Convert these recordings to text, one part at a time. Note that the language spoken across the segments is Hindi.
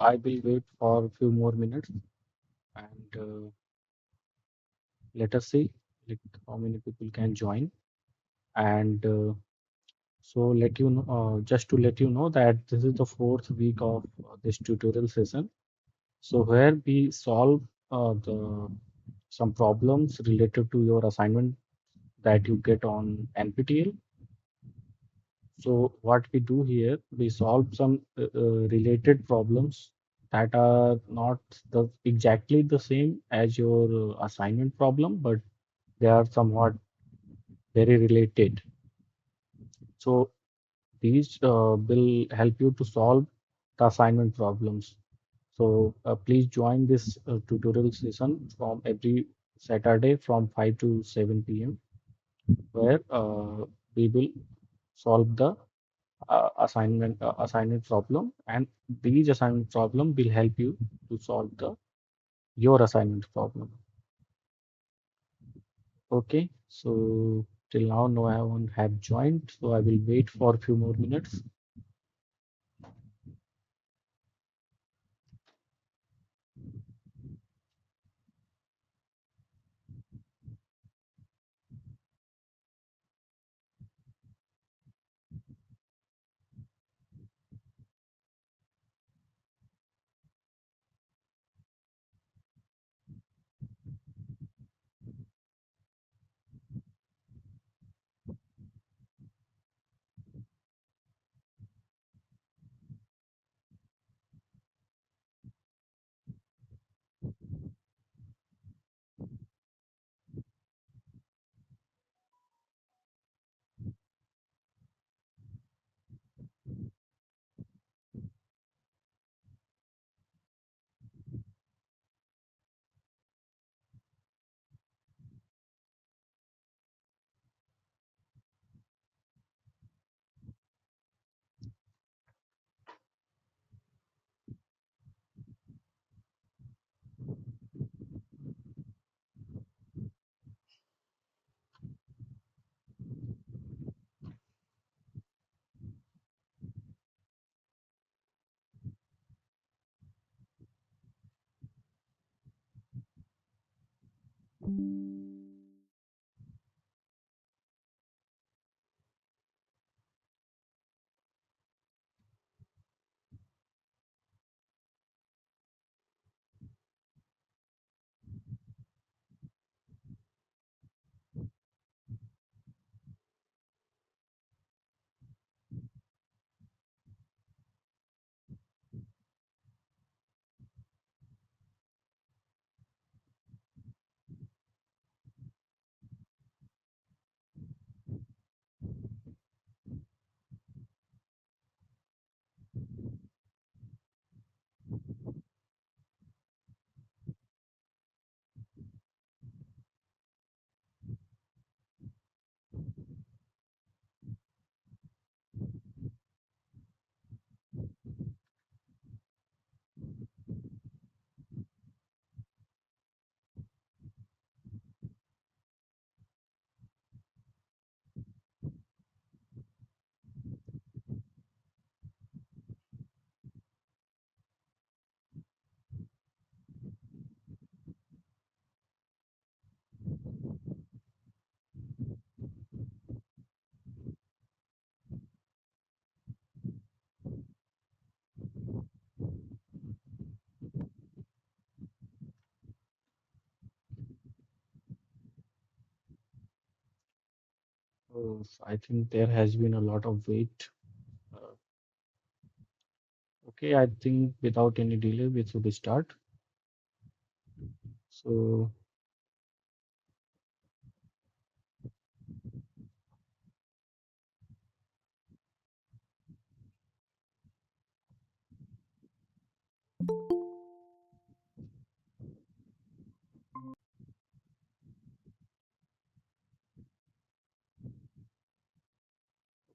I will wait for a few more minutes and let us see like how many people can join. And so let you know, just to let you know that this is the fourth week of this tutorial session. So where we solve the some problems related to your assignment that you get on NPTEL. So what we do here, we solve some related problems that are not exactly the same as your assignment problem, but they are somewhat very related. So these will help you to solve the assignment problems. So please join this tutorial session from every Saturday from 5 to 7 p.m. where we will solve the assignment problem, and these assignment problem will help you to solve the your assignment problem. Okay, so till now no one have joined, so I will wait for a few more minutes. I think there has been a lot of wait. Uh, okay, I think without any delay we should start. So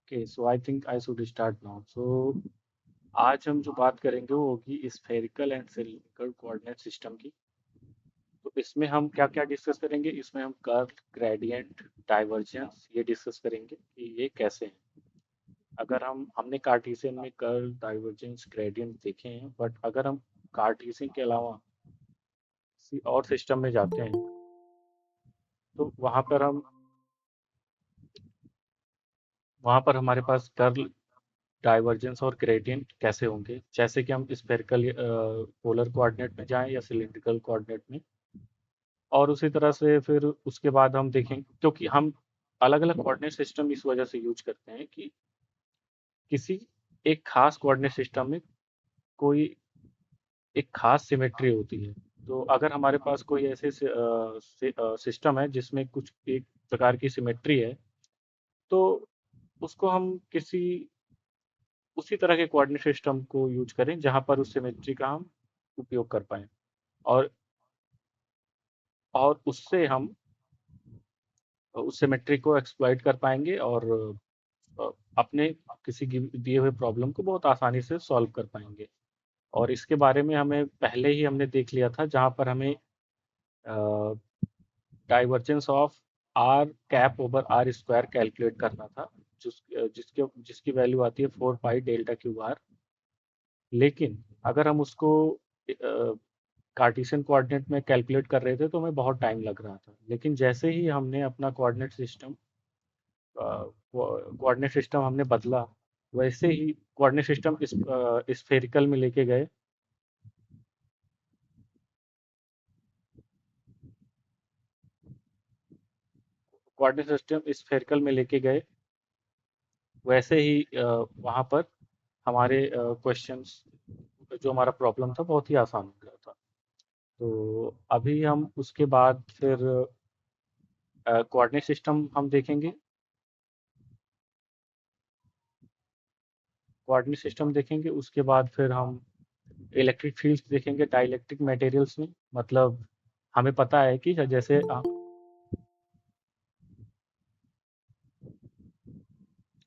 okay, so I think I should start now. So आज हम जो बात करेंगे वो होगी spherical and cylindrical coordinate system की। तो इसमें हम क्या क्या डिस्कस करेंगे, इसमें हम कर्व, ग्रेडियंट, डाइवर्जेंस ये डिस्कस करेंगे कि ये कैसे हैं। अगर हमने कार्टेशियन में कर्ल, डाइवर्जेंस, ग्रेडियंट देखे हैं, बट अगर हम कार्टेशियन के अलावा किसी और सिस्टम में जाते हैं तो वहाँ पर हमारे पास कर्ल, डाइवर्जेंस और ग्रेडियंट कैसे होंगे, जैसे कि हम स्फेरिकल पोलर कोऑर्डिनेट में जाएं या सिलिंड्रिकल कोऑर्डिनेट में। और उसी तरह से फिर उसके बाद हम देखेंगे, क्योंकि हम अलग अलग कोऑर्डिनेट सिस्टम इस वजह से यूज करते हैं कि किसी एक खास कोऑर्डिनेट सिस्टम में कोई एक खास सिमेट्री होती है। तो अगर हमारे पास कोई ऐसे सिस्टम है जिसमें कुछ एक प्रकार की सिमेट्री है, तो उसको हम किसी उसी तरह के कोऑर्डिनेट सिस्टम को यूज करें जहां पर उस सिमेट्री का हम उपयोग कर पाएँ। और उससे हम उस सिमेट्री को एक्सप्लॉइट कर पाएंगे और अपने किसी दिए हुए प्रॉब्लम को बहुत आसानी से सॉल्व कर पाएंगे। और इसके बारे में हमें पहले ही हमने देख लिया था, जहाँ पर हमें divergence of r cap over r square calculate करना था, जिसकी वैल्यू आती है 4 पाई डेल्टा क्यू आर। लेकिन अगर हम उसको कार्टेशियन कोऑर्डिनेट में कैलकुलेट कर रहे थे तो हमें बहुत टाइम लग रहा था। लेकिन जैसे ही हमने अपना कोऑर्डिनेट सिस्टम हमने बदला, वैसे ही कोऑर्डिनेट सिस्टम इस स्फेरिकल में लेके गए। कोऑर्डिनेट सिस्टम स्फेरिकल में लेके गए, वैसे ही वहाँ पर हमारे क्वेश्चंस, जो हमारा प्रॉब्लम था, बहुत ही आसान हो गया था। तो अभी हम उसके बाद फिर कोऑर्डिनेट सिस्टम हम देखेंगे। कोऑर्डिनेट सिस्टम देखेंगे, उसके बाद फिर हम इलेक्ट्रिक फील्ड्स देखेंगे डाइलेक्ट्रिक मटेरियल्स में। मतलब हमें पता है कि जैसे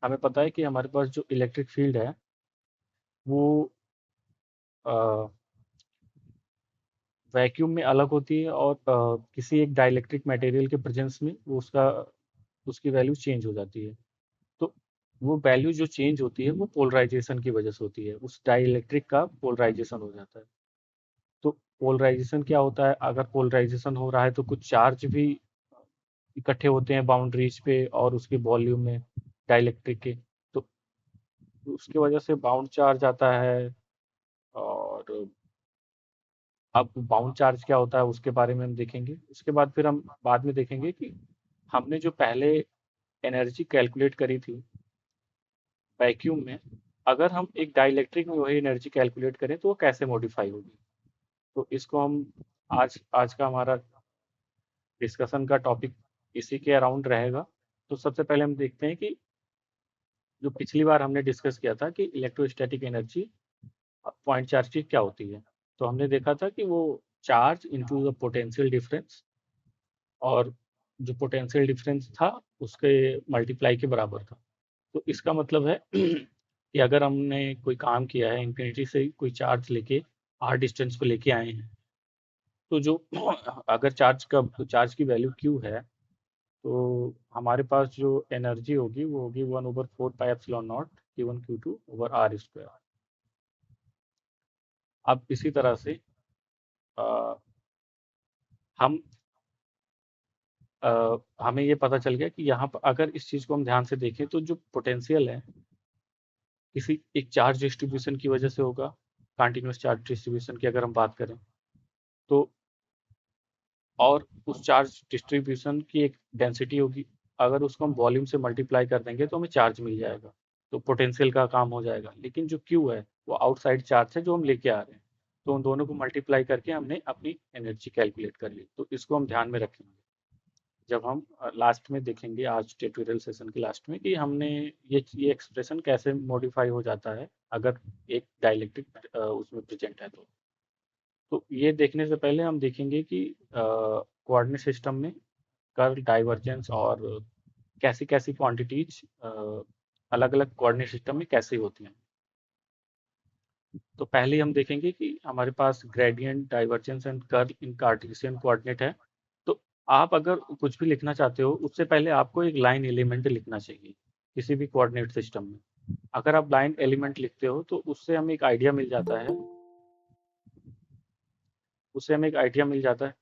हमें पता है कि हमारे पास जो इलेक्ट्रिक फील्ड है वो वैक्यूम में अलग होती है, और किसी एक डाइलेक्ट्रिक मटेरियल के प्रेजेंस में वो उसकी वैल्यू चेंज हो जाती है। तो वो वैल्यू जो चेंज होती है वो पोलराइजेशन की वजह से होती है, उस डाइलेक्ट्रिक का पोलराइजेशन हो जाता है। तो पोलराइजेशन क्या होता है, अगर पोलराइजेशन हो रहा है तो कुछ चार्ज भी इकट्ठे होते हैं बाउंड्रीज पे और उसके वॉल्यूम में डाइलेक्ट्रिक के। तो उसकी वजह से बाउंड चार्ज आता है। और अब बाउंड चार्ज क्या होता है उसके बारे में हम देखेंगे। उसके बाद फिर हम बाद में देखेंगे कि हमने जो पहले एनर्जी कैलकुलेट करी थी वैक्यूम में, अगर हम एक डाइलेक्ट्रिक में वही एनर्जी कैलकुलेट करें तो वो कैसे मॉडिफाई होगी। तो इसको हम आज आज का हमारा डिस्कशन का टॉपिक इसी के अराउंड रहेगा। तो सबसे पहले हम देखते हैं कि जो पिछली बार हमने डिस्कस किया था कि इलेक्ट्रोस्टैटिक एनर्जी पॉइंट चार्ज की क्या होती है। तो हमने देखा था कि वो charge into the potential difference, और जो पोटेंशियल डिफरेंस था उसके मल्टीप्लाई के बराबर था। तो इसका मतलब है कि अगर हमने कोई काम किया है, इंफिनिटी से कोई चार्ज लेके आर डिस्टेंस पे लेके आए हैं, तो जो अगर चार्ज की वैल्यू क्यू है, तो हमारे पास जो एनर्जी होगी वो होगी 1/4 pi epsilon not Q1 Q2/r²। अब इसी तरह से अ, हम हमें ये पता चल गया कि यहाँ पर अगर इस चीज़ को हम ध्यान से देखें तो जो पोटेंशियल है किसी एक चार्ज डिस्ट्रीब्यूशन की वजह से होगा। कंटिन्यूस चार्ज डिस्ट्रीब्यूशन की अगर हम बात करें तो, और उस चार्ज डिस्ट्रीब्यूशन की एक डेंसिटी होगी। अगर उसको हम वॉल्यूम से मल्टीप्लाई कर देंगे तो हमें चार्ज मिल जाएगा, तो पोटेंशियल का काम हो जाएगा। लेकिन जो क्यू है वो आउटसाइड चार्ज है जो हम लेके आ रहे हैं। तो उन दोनों को मल्टीप्लाई करके हमने अपनी एनर्जी कैलकुलेट कर ली। तो इसको हम ध्यान में रखेंगे जब हम लास्ट में देखेंगे, आज ट्यूटोरियल सेशन के लास्ट में, कि हमने ये एक्सप्रेशन कैसे मॉडिफाई हो जाता है अगर एक डाइलेक्ट्रिक उसमें प्रेजेंट है। तो ये देखने से पहले हम देखेंगे कि कोऑर्डिनेट सिस्टम में कर्ल, डाइवर्जेंस और कैसी कैसी क्वांटिटीज अलग अलग कोऑर्डिनेट सिस्टम में कैसे होती हैं। तो पहले हम देखेंगे कि हमारे पास gradient, divergence and curl in Cartesian coordinate है। तो आप अगर कुछ भी लिखना चाहते हो उससे पहले आपको एक लाइन एलिमेंट लिखना चाहिए किसी भी कोऑर्डिनेट सिस्टम में। अगर आप लाइन एलिमेंट लिखते हो तो उससे हमें एक आइडिया मिल जाता है, उससे हमें एक आइडिया मिल जाता है।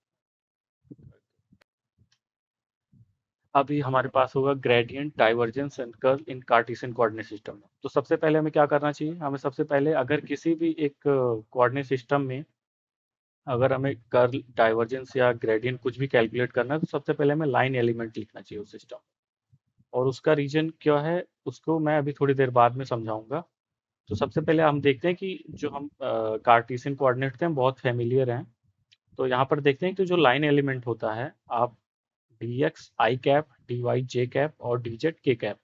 अभी हमारे पास होगा gradient divergence and curl in Cartesian coordinate system. तो सबसे पहले हमें क्या करना चाहिए, हमें सबसे पहले अगर किसी भी एक कोऑर्डिनेट सिस्टम में अगर हमें कर्ल डाइवर्जेंस या ग्रेडियंट कुछ भी कैलकुलेट करना है, तो सबसे पहले हमें लाइन एलिमेंट लिखना चाहिए उस सिस्टम। और उसका रीजन क्या है उसको मैं अभी थोड़ी देर बाद में समझाऊंगा। तो सबसे पहले हम देखते हैं कि जो हम कार्टेशियन कोऑर्डिनेट थे हम बहुत फेमिलियर हैं। तो यहाँ पर देखते हैं कि जो लाइन एलिमेंट होता है, आप डी एक्स आई कैप, डी वाई जे कैप और डी जेड के कैप,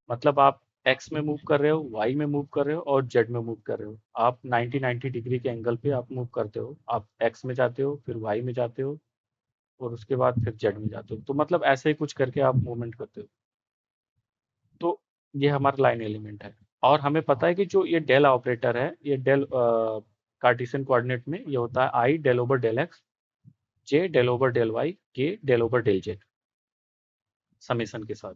मतलब आप एक्स में मूव कर रहे हो, वाई में मूव कर रहे हो और जेड में मूव कर रहे हो। आप 90 डिग्री के एंगल पे आप मूव करते हो, आप एक्स में जाते हो, फिर वाई में जाते हो और उसके बाद फिर जेड में जाते हो। तो मतलब ऐसे ही कुछ करके आप मूवमेंट करते हो। तो ये हमारा लाइन एलिमेंट है। और हमें पता है कि जो ये डेल ऑपरेटर है, ये डेल कार्टेशियन कोऑर्डिनेट में ये होता है i del over del x, j del over del y, k del over del z, summation के साथ।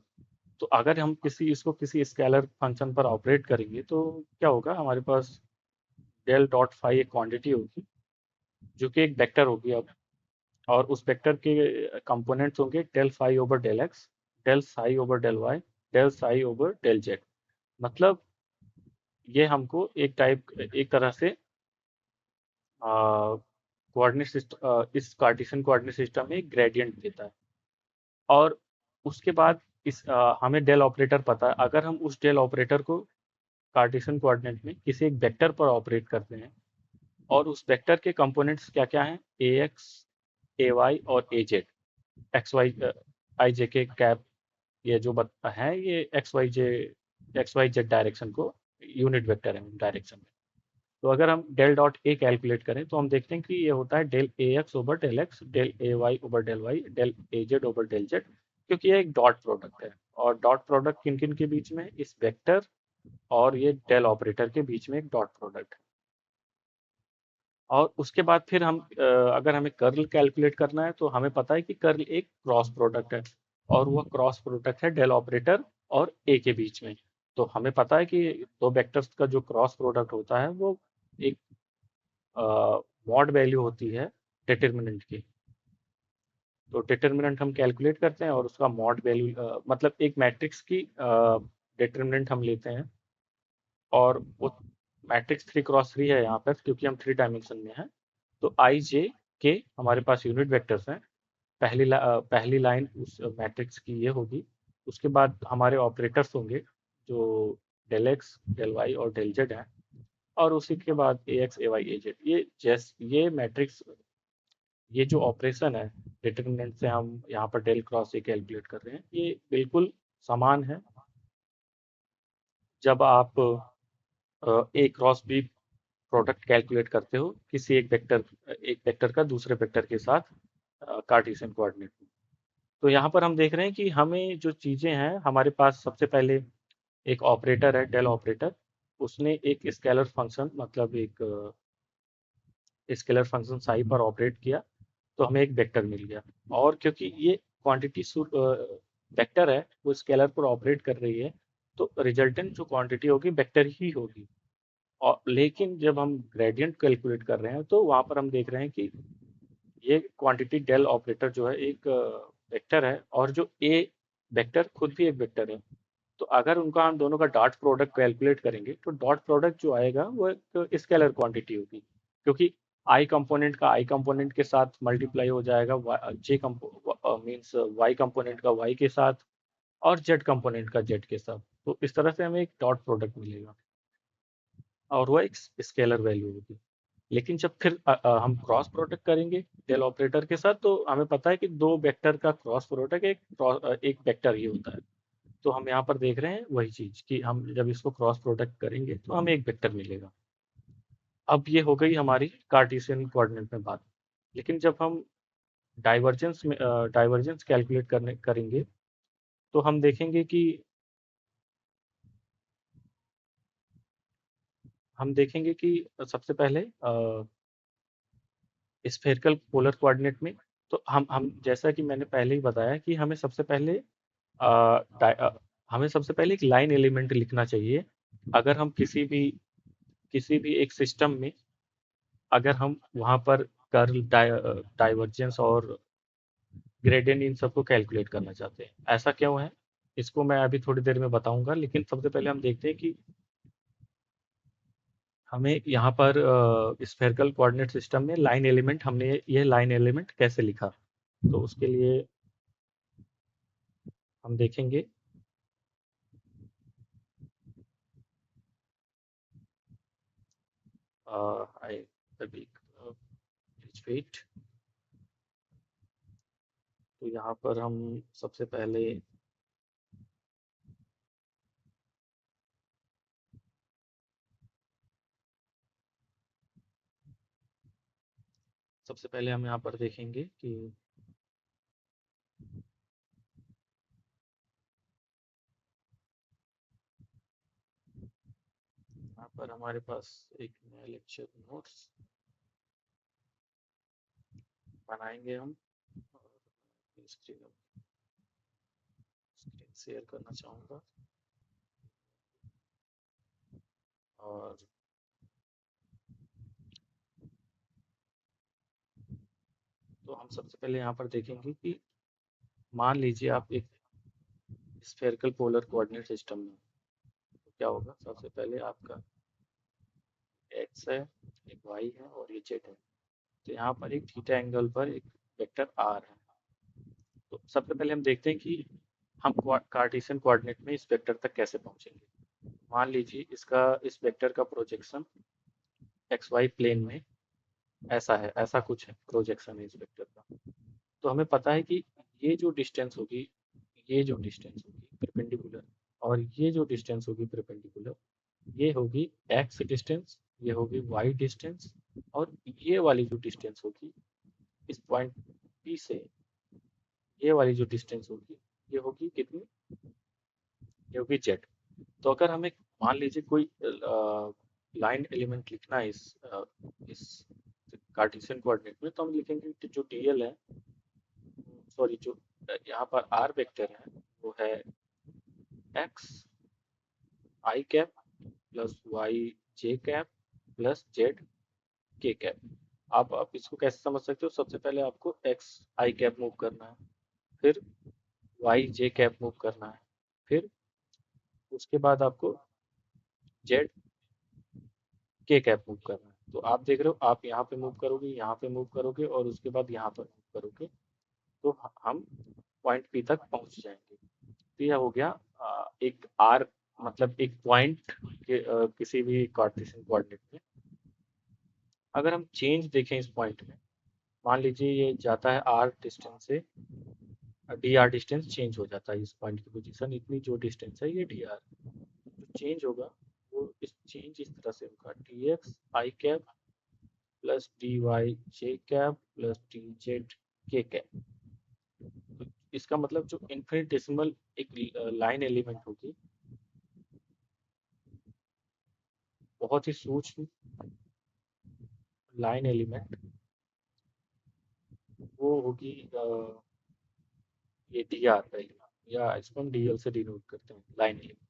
तो अगर हम इसको किसी स्केलर फंक्शन पर ऑपरेट करेंगे तो क्या होगा, हमारे पास डेल डॉट फाई एक क्वांटिटी होगी जो कि एक वेक्टर होगी अब। और उस वेक्टर के कंपोनेंट्स होंगे del phi over del x, del psi over del y, del psi over del z. मतलब ये हमको एक तरह से कोऑर्डिनेट सिस्टम, इस कार्टेशियन कोऑर्डिनेट सिस्टम में ग्रेडियंट देता है। और उसके बाद हमें डेल ऑपरेटर पता है। अगर हम उस डेल ऑपरेटर को कार्टेशियन कोऑर्डिनेट में किसी एक वेक्टर पर ऑपरेट करते हैं और उस वेक्टर के कंपोनेंट्स क्या क्या हैं, ए एक्स, ए वाई और ए जेड, एक्स वाई आई जे के कैप, ये जो है ये एक्स वाई जेड डायरेक्शन को यूनिट वेक्टर है डायरेक्शन में। तो अगर हम डेल डॉट ए कैलकुलेट करें तो हम देखते हैं कि ये होता है del A x over del x, del A y over del y, del A z over del z, क्योंकि ये एक डॉट प्रोडक्ट है। और डॉट प्रोडक्ट किन किन के बीच में, इस वेक्टर और ये डेल ऑपरेटर के बीच में एक डॉट प्रोडक्ट है। और उसके बाद फिर अगर हमें कर्ल कैलकुलेट करना है तो हमें पता है कि कर्ल एक क्रॉस प्रोडक्ट है, और वह क्रॉस प्रोडक्ट है डेल ऑपरेटर और ए के बीच में। तो हमें पता है कि दो वेक्टर्स का जो क्रॉस प्रोडक्ट होता है वो एक मॉड वैल्यू होती है डिटर्मिनेंट की। तो डिटर्मिनेंट हम कैलकुलेट करते हैं और उसका मॉड वैल्यू मतलब एक मैट्रिक्स की डिटर्मिनेंट हम लेते हैं। और वो मैट्रिक्स 3x3 है यहाँ पर क्योंकि हम 3 डायमेंशन में हैं। तो आई जे के हमारे पास यूनिट वेक्टर्स हैं। पहली लाइन उस मैट्रिक्स की ये होगी। उसके बाद हमारे ऑपरेटर्स होंगे जो डेल एक्स, डेल वाई और डेल जेड हैं। और उसी के बाद ए एक्स, ए वाई, ए जेड, ये मैट्रिक्स, ये जो ऑपरेशन है डिटरमिनेंट से हम यहाँ पर डेल क्रॉस ए कैलकुलेट कर रहे हैं, ये बिल्कुल समान है जब आप ए क्रॉस बी प्रोडक्ट कैलकुलेट करते हो किसी एक वेक्टर का दूसरे वेक्टर के साथ कार्टेशियन कोऑर्डिनेट में। तो यहाँ पर हम देख रहे हैं कि हमें जो चीज़ें हैं, हमारे पास सबसे पहले एक ऑपरेटर है डेल ऑपरेटर। उसने एक स्केलर फंक्शन, मतलब एक स्केलर फंक्शन साई पर ऑपरेट किया तो हमें एक वेक्टर मिल गया। और क्योंकि ये क्वांटिटी वेक्टर है, वो स्केलर पर ऑपरेट कर रही है, तो रिजल्टेंट जो क्वांटिटी होगी वेक्टर ही होगी। और लेकिन जब हम ग्रेडियंट कैलकुलेट कर रहे हैं तो वहाँ पर हम देख रहे हैं कि ये क्वांटिटी डेल ऑपरेटर जो है एक वेक्टर है, और जो ए वेक्टर खुद भी एक वेक्टर है। तो अगर उनका हम दोनों का डॉट प्रोडक्ट कैलकुलेट करेंगे तो डॉट प्रोडक्ट जो आएगा वो एक स्केलर क्वांटिटी होगी, क्योंकि आई कंपोनेंट का आई कंपोनेंट के साथ मल्टीप्लाई हो जाएगा, जे मीन्स वाई कंपोनेंट का वाई के साथ, और जेड कंपोनेंट का जेड के साथ। तो इस तरह से हमें एक डॉट प्रोडक्ट मिलेगा और वह एक स्केलर वैल्यू होगी। लेकिन जब फिर हम क्रॉस प्रोडक्ट करेंगे डेल ऑपरेटर के साथ तो हमें पता है कि दो वेक्टर का क्रॉस प्रोडक्ट एक वेक्टर ही होता है। तो हम यहाँ पर देख रहे हैं वही चीज कि हम जब इसको क्रॉस प्रोडक्ट करेंगे तो हमें एक वेक्टर मिलेगा। अब ये हो गई हमारी कार्टेशियन कोऑर्डिनेट में बात। लेकिन जब हम डाइवर्जेंस कैलकुलेट करने करेंगे तो हम देखेंगे कि सबसे पहले स्फेरिकल पोलर कोऑर्डिनेट में, तो हम जैसा कि मैंने पहले ही बताया कि हमें सबसे पहले एक लाइन एलिमेंट लिखना चाहिए अगर हम किसी भी एक सिस्टम में अगर हम वहाँ पर कर्ल डाइवर्जेंस और ग्रेडियंट इन सबको कैलकुलेट करना चाहते हैं, ऐसा क्यों है इसको मैं अभी थोड़ी देर में बताऊंगा। लेकिन सबसे पहले हम देखते हैं कि हमें यहाँ पर स्फेरिकल कोऑर्डिनेट सिस्टम में लाइन एलिमेंट हमने ये लाइन एलिमेंट कैसे लिखा। तो उसके लिए हम देखेंगे आई अभी वेट। तो यहाँ पर हम सबसे पहले हम यहाँ पर देखेंगे कि यहाँ पर हमारे पास एक नया लेक्चर नोट्स बनाएंगे हम। स्क्रीन शेयर करना चाहूँगा और तो हम सबसे पहले यहाँ पर देखेंगे कि मान लीजिए आप एक स्फेरिकल पोलर कोऑर्डिनेट सिस्टम में, तो क्या होगा। सबसे पहले आपका एक्स है, एक वाई है और ये जेड है। तो यहाँ पर एक थीटा एंगल पर एक वेक्टर आर है। तो सबसे पहले हम देखते हैं कि हम कार्टेशियन कोऑर्डिनेट में इस वेक्टर तक कैसे पहुंचेंगे। मान लीजिए इसका इस वेक्टर का प्रोजेक्शन एक्स वाई प्लेन में ऐसा है, ऐसा कुछ है प्रोजेक्शन है इस वेक्टर का। तो हमें पता है कि ये जो डिस्टेंस होगी, ये जो डिस्टेंस होगी परपेंडिकुलर, और ये जो डिस्टेंस होगी परपेंडिकुलर, ये होगी एक्स डिस्टेंस, ये होगी वाई डिस्टेंस, और ये वाली जो डिस्टेंस होगी इस पॉइंट पी से, ये वाली जो डिस्टेंस होगी ये होगी कितनी, ये होगी जेड। तो अगर हमें मान लीजिए कोई लाइन एलिमेंट लिखना है इस कार्टेशियन कोऑर्डिनेट में, तो हम लिखेंगे कि जो डीएल है, सॉरी जो यहाँ पर आर वेक्टर है वो है एक्स आई कैप प्लस वाई जे cap plus Z k cap. आप इसको कैसे समझ सकते हो। सबसे पहले आपको एक्स आई कैप मूव करना है, फिर वाई जे कैप मूव करना है, फिर उसके बाद आपको जेड के कैप मूव करना है। तो आप देख रहे हो, आप यहाँ पे मूव करोगे, यहाँ पे मूव करोगे और उसके बाद यहाँ पर मूव करोगे, तो हम पॉइंट पी तक पहुंच जाएंगे। तो यह हो गया एक आर, मतलब एक पॉइंट के किसी भी कार्टेशियन कोऑर्डिनेट में। अगर हम चेंज देखें इस पॉइंट में, मान लीजिए ये जाता है आर डिस्टेंस से, डी आर डिस्टेंस चेंज हो जाता है इस पॉइंट की पोजीशन, इतनी जो डिस्टेंस है ये डी आर जो चेंज होगा, वो इस चेंज इस तरह से होगा डी एक्स आई कैप प्लस डी वाई जे cap plus d z k cap. तो इसका मतलब जो इन्फिनिटेसिमल एक लाइन एलिमेंट होगी, बहुत ही सूक्ष्म लाइन एलिमेंट, वो होगी ये डी आर पहले, या इसको हम डी एल से डिनोट करते हैं लाइन एलिमेंट।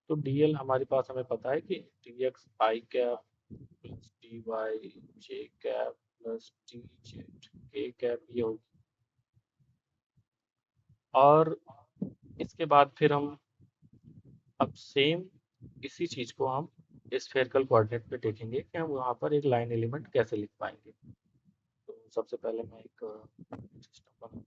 तो डी एल हमारे पास हमें पता है कि डी एक्स आई कैप प्लस डी वाई जे cap plus d z k cap ये होगी। और इसके बाद फिर हम अब सेम इसी चीज को हम स्फेरिकल कोऑर्डिनेट पे देखेंगे कि हम वहाँ पर एक लाइन एलिमेंट कैसे लिख पाएंगे। तो सबसे पहले मैं एक सिस्टम बना,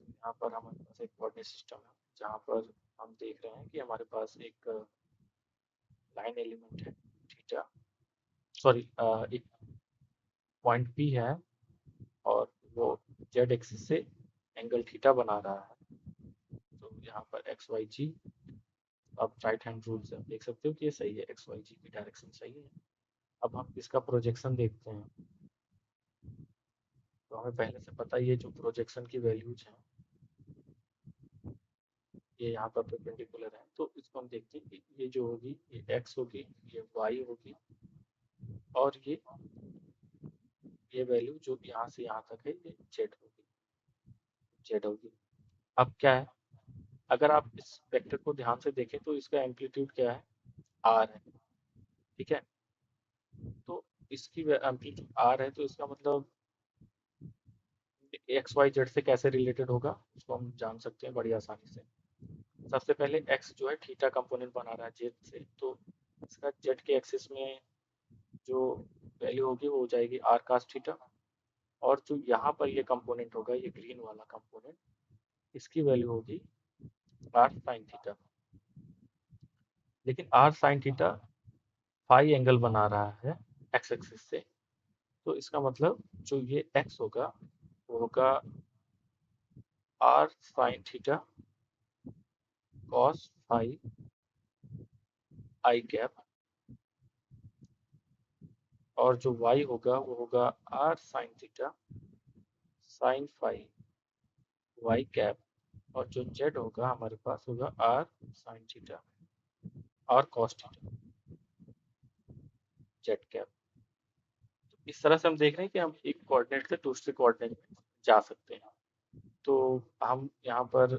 यहाँ पर हमारे पास एक कोऑर्डिनेट सिस्टम है जहाँ पर हम देख रहे हैं कि हमारे पास एक लाइन एलिमेंट है थीटा, सॉरी एक पॉइंट पी है और वो जेड एक्सिस से एंगल थीटा बना रहा है। तो यहाँ पर एक्स वाई जी, आप राइट हैंड रूल से आप देख सकते हो कि ये सही है, एक्स वाई जी की डायरेक्शन सही है। अब हम इसका प्रोजेक्शन देखते हैं। तो हमें पहले से पता है ये जो प्रोजेक्शन की वैल्यूज हैं ये यहाँ पर परपेंडिकुलर है। तो इसको हम देखते हैं कि ये जो होगी ये एक्स होगी, ये वाई होगी, और ये वैल्यू जो यहाँ से यहाँ तक है ये जेड होगी, जेड होगी। अब क्या है, अगर आप इस वेक्टर को ध्यान से देखें तो इसका एम्पलीट्यूड क्या है, आर है, ठीक है। तो इसकी एम्पलीट्यूड आर है, तो इसका मतलब एक्स वाई जेड से कैसे रिलेटेड होगा उसको हम जान सकते हैं बड़ी आसानी से। सबसे पहले एक्स जो है थीटा कंपोनेंट बना रहा है जेड से, तो इसका जेड के एक्सिस में जो वैल्यू होगी वो हो जाएगी आर कास थीटा। और जो यहाँ पर ये कंपोनेंट होगा, ये ग्रीन वाला कंपोनेंट, इसकी वैल्यू होगी आर साइन थीटा। लेकिन r sine theta phi angle बना रहा है एक्स एक्सिस से, तो इसका मतलब जो ये एक्स होगा वो होगा r sine theta cos phi i cap, और जो y होगा वो होगा r sine theta sine phi y cap, और जो z होगा हमारे पास होगा आर साइन थीटा और कॉस थीटा जेड कैप। तो इस तरह से हम देख रहे हैं कि हम एक कोऑर्डिनेट से दूसरे कोऑर्डिनेट में जा सकते हैं। तो हम यहाँ पर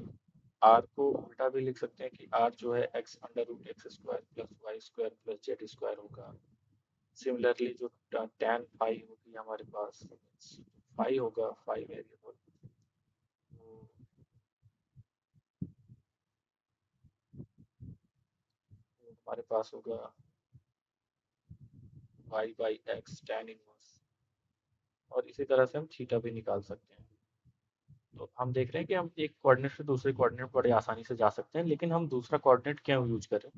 r को उल्टा भी लिख सकते हैं कि r जो है x under root x square plus y square plus z square होगा। सिमिलरली जो tan फाई होगी हमारे पास, फाई होगा, फाई वेरिएबल, तो हमारे पास होगा y by x tan inverse, और इसी तरह से हम थीटा भी निकाल सकते हैं। तो हम देख रहे हैं कि हम एक कोऑर्डिनेट से दूसरे कोऑर्डिनेट बड़े आसानी से जा सकते हैं, लेकिन हम दूसरा कोऑर्डिनेट क्यों यूज करें?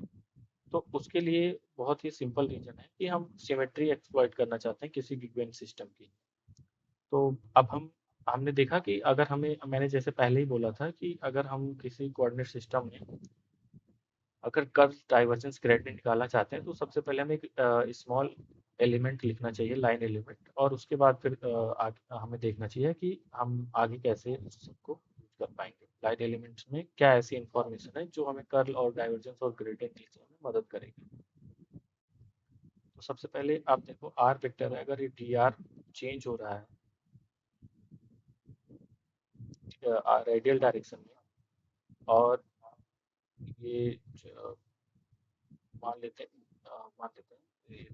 तो उसके लिए बहुत ही सिंपल रीजन है कि हम सिमेट्री एक्सप्लॉइट करना चाहते हैं किसी गिवन सिस्टम की। तो अब हमने देखा कि अगर हमें, मैंने जैसे पहले ही बोला था कि अगर हम किसी कोऑर्डिनेट सिस्टम में अगर कर्व डाइवर्जेंस ग्रेडियंट निकालना चाहते हैं, तो सबसे पहले हमें एक स्मॉल एलिमेंट लिखना चाहिए, लाइन एलिमेंट, और उसके बाद फिर हमें देखना चाहिए कि हम आगे कैसे उस सबको यूज कर पाएंगे। लाइन एलिमेंट्स में क्या ऐसी इंफॉर्मेशन है जो हमें कर्ल और डाइवर्जेंस और ग्रेडियंट लिखने में मदद करेगी। तो सबसे पहले आप देखो आर वेक्टर है, अगर ये डी आर चेंज हो रहा है रेडियल डायरेक्शन में, और ये मान लेते हैं ये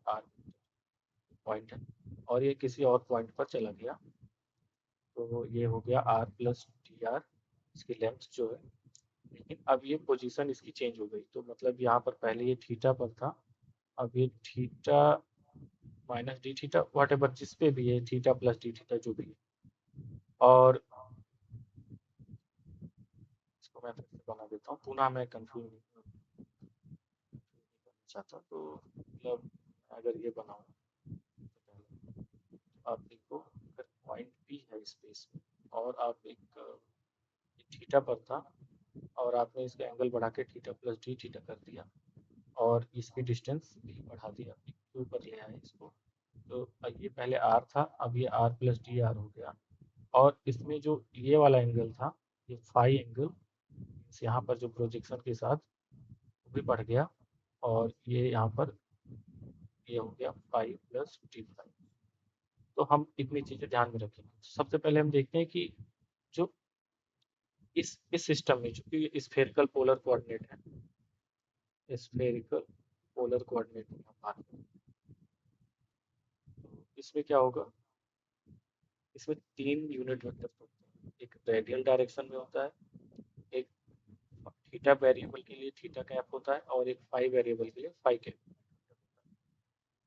आर पॉइंट है, और ये किसी और पॉइंट पर चला गया, तो ये हो गया आर प्लस डी आर, इसकी लेंथ जो है। लेकिन अब ये पोजीशन इसकी चेंज हो गई, तो मतलब यहाँ पर पहले ये थीटा पर था, अब ये theta minus D theta what ever जिस पे भी है, थीटा प्लस डी थीटा जो भी है। और इसको मैं फिर से बना देता हूँ, पुनः मैं कंफ्यूज नहीं करना चाहता, तो मतलब अगर ये बनाऊँ तो आप देखो, अगर पॉइंट पी है स्पेस में, और आप एक थीटा पर था, और आपने इसका एंगल बढ़ा के थीटा प्लस डी थीटा कर दिया, और इसकी डिस्टेंस भी बढ़ा दिया, के ऊपर ले आए इसको। तो ये पहले आर था, अब ये आर प्लस डी आर हो गया, और इसमें जो ये वाला एंगल था, ये फाई एंगल, यहाँ पर जो प्रोजेक्शन के साथ वो भी बढ़ गया, और ये यहाँ पर ये हो गया फाई प्लस डी फाई। तो हम इतनी चीजें ध्यान में रखेंगे। सबसे पहले हम देखते हैं कि जो इस सिस्टम में, चूंकि स्फेरिकल पोलर कोऑर्डिनेट है, स्फेरिकल पोलर कोऑर्डिनेट में हम बात करें, तो इसमें क्या होगा, इसमें 3 यूनिट वेक्टर होते हैं। एक रेडियल डायरेक्शन में होता है, एक थीटा वेरिएबल के लिए थीटा कैप होता है, और एक फाई वेरिएबल के लिए फाई कैप।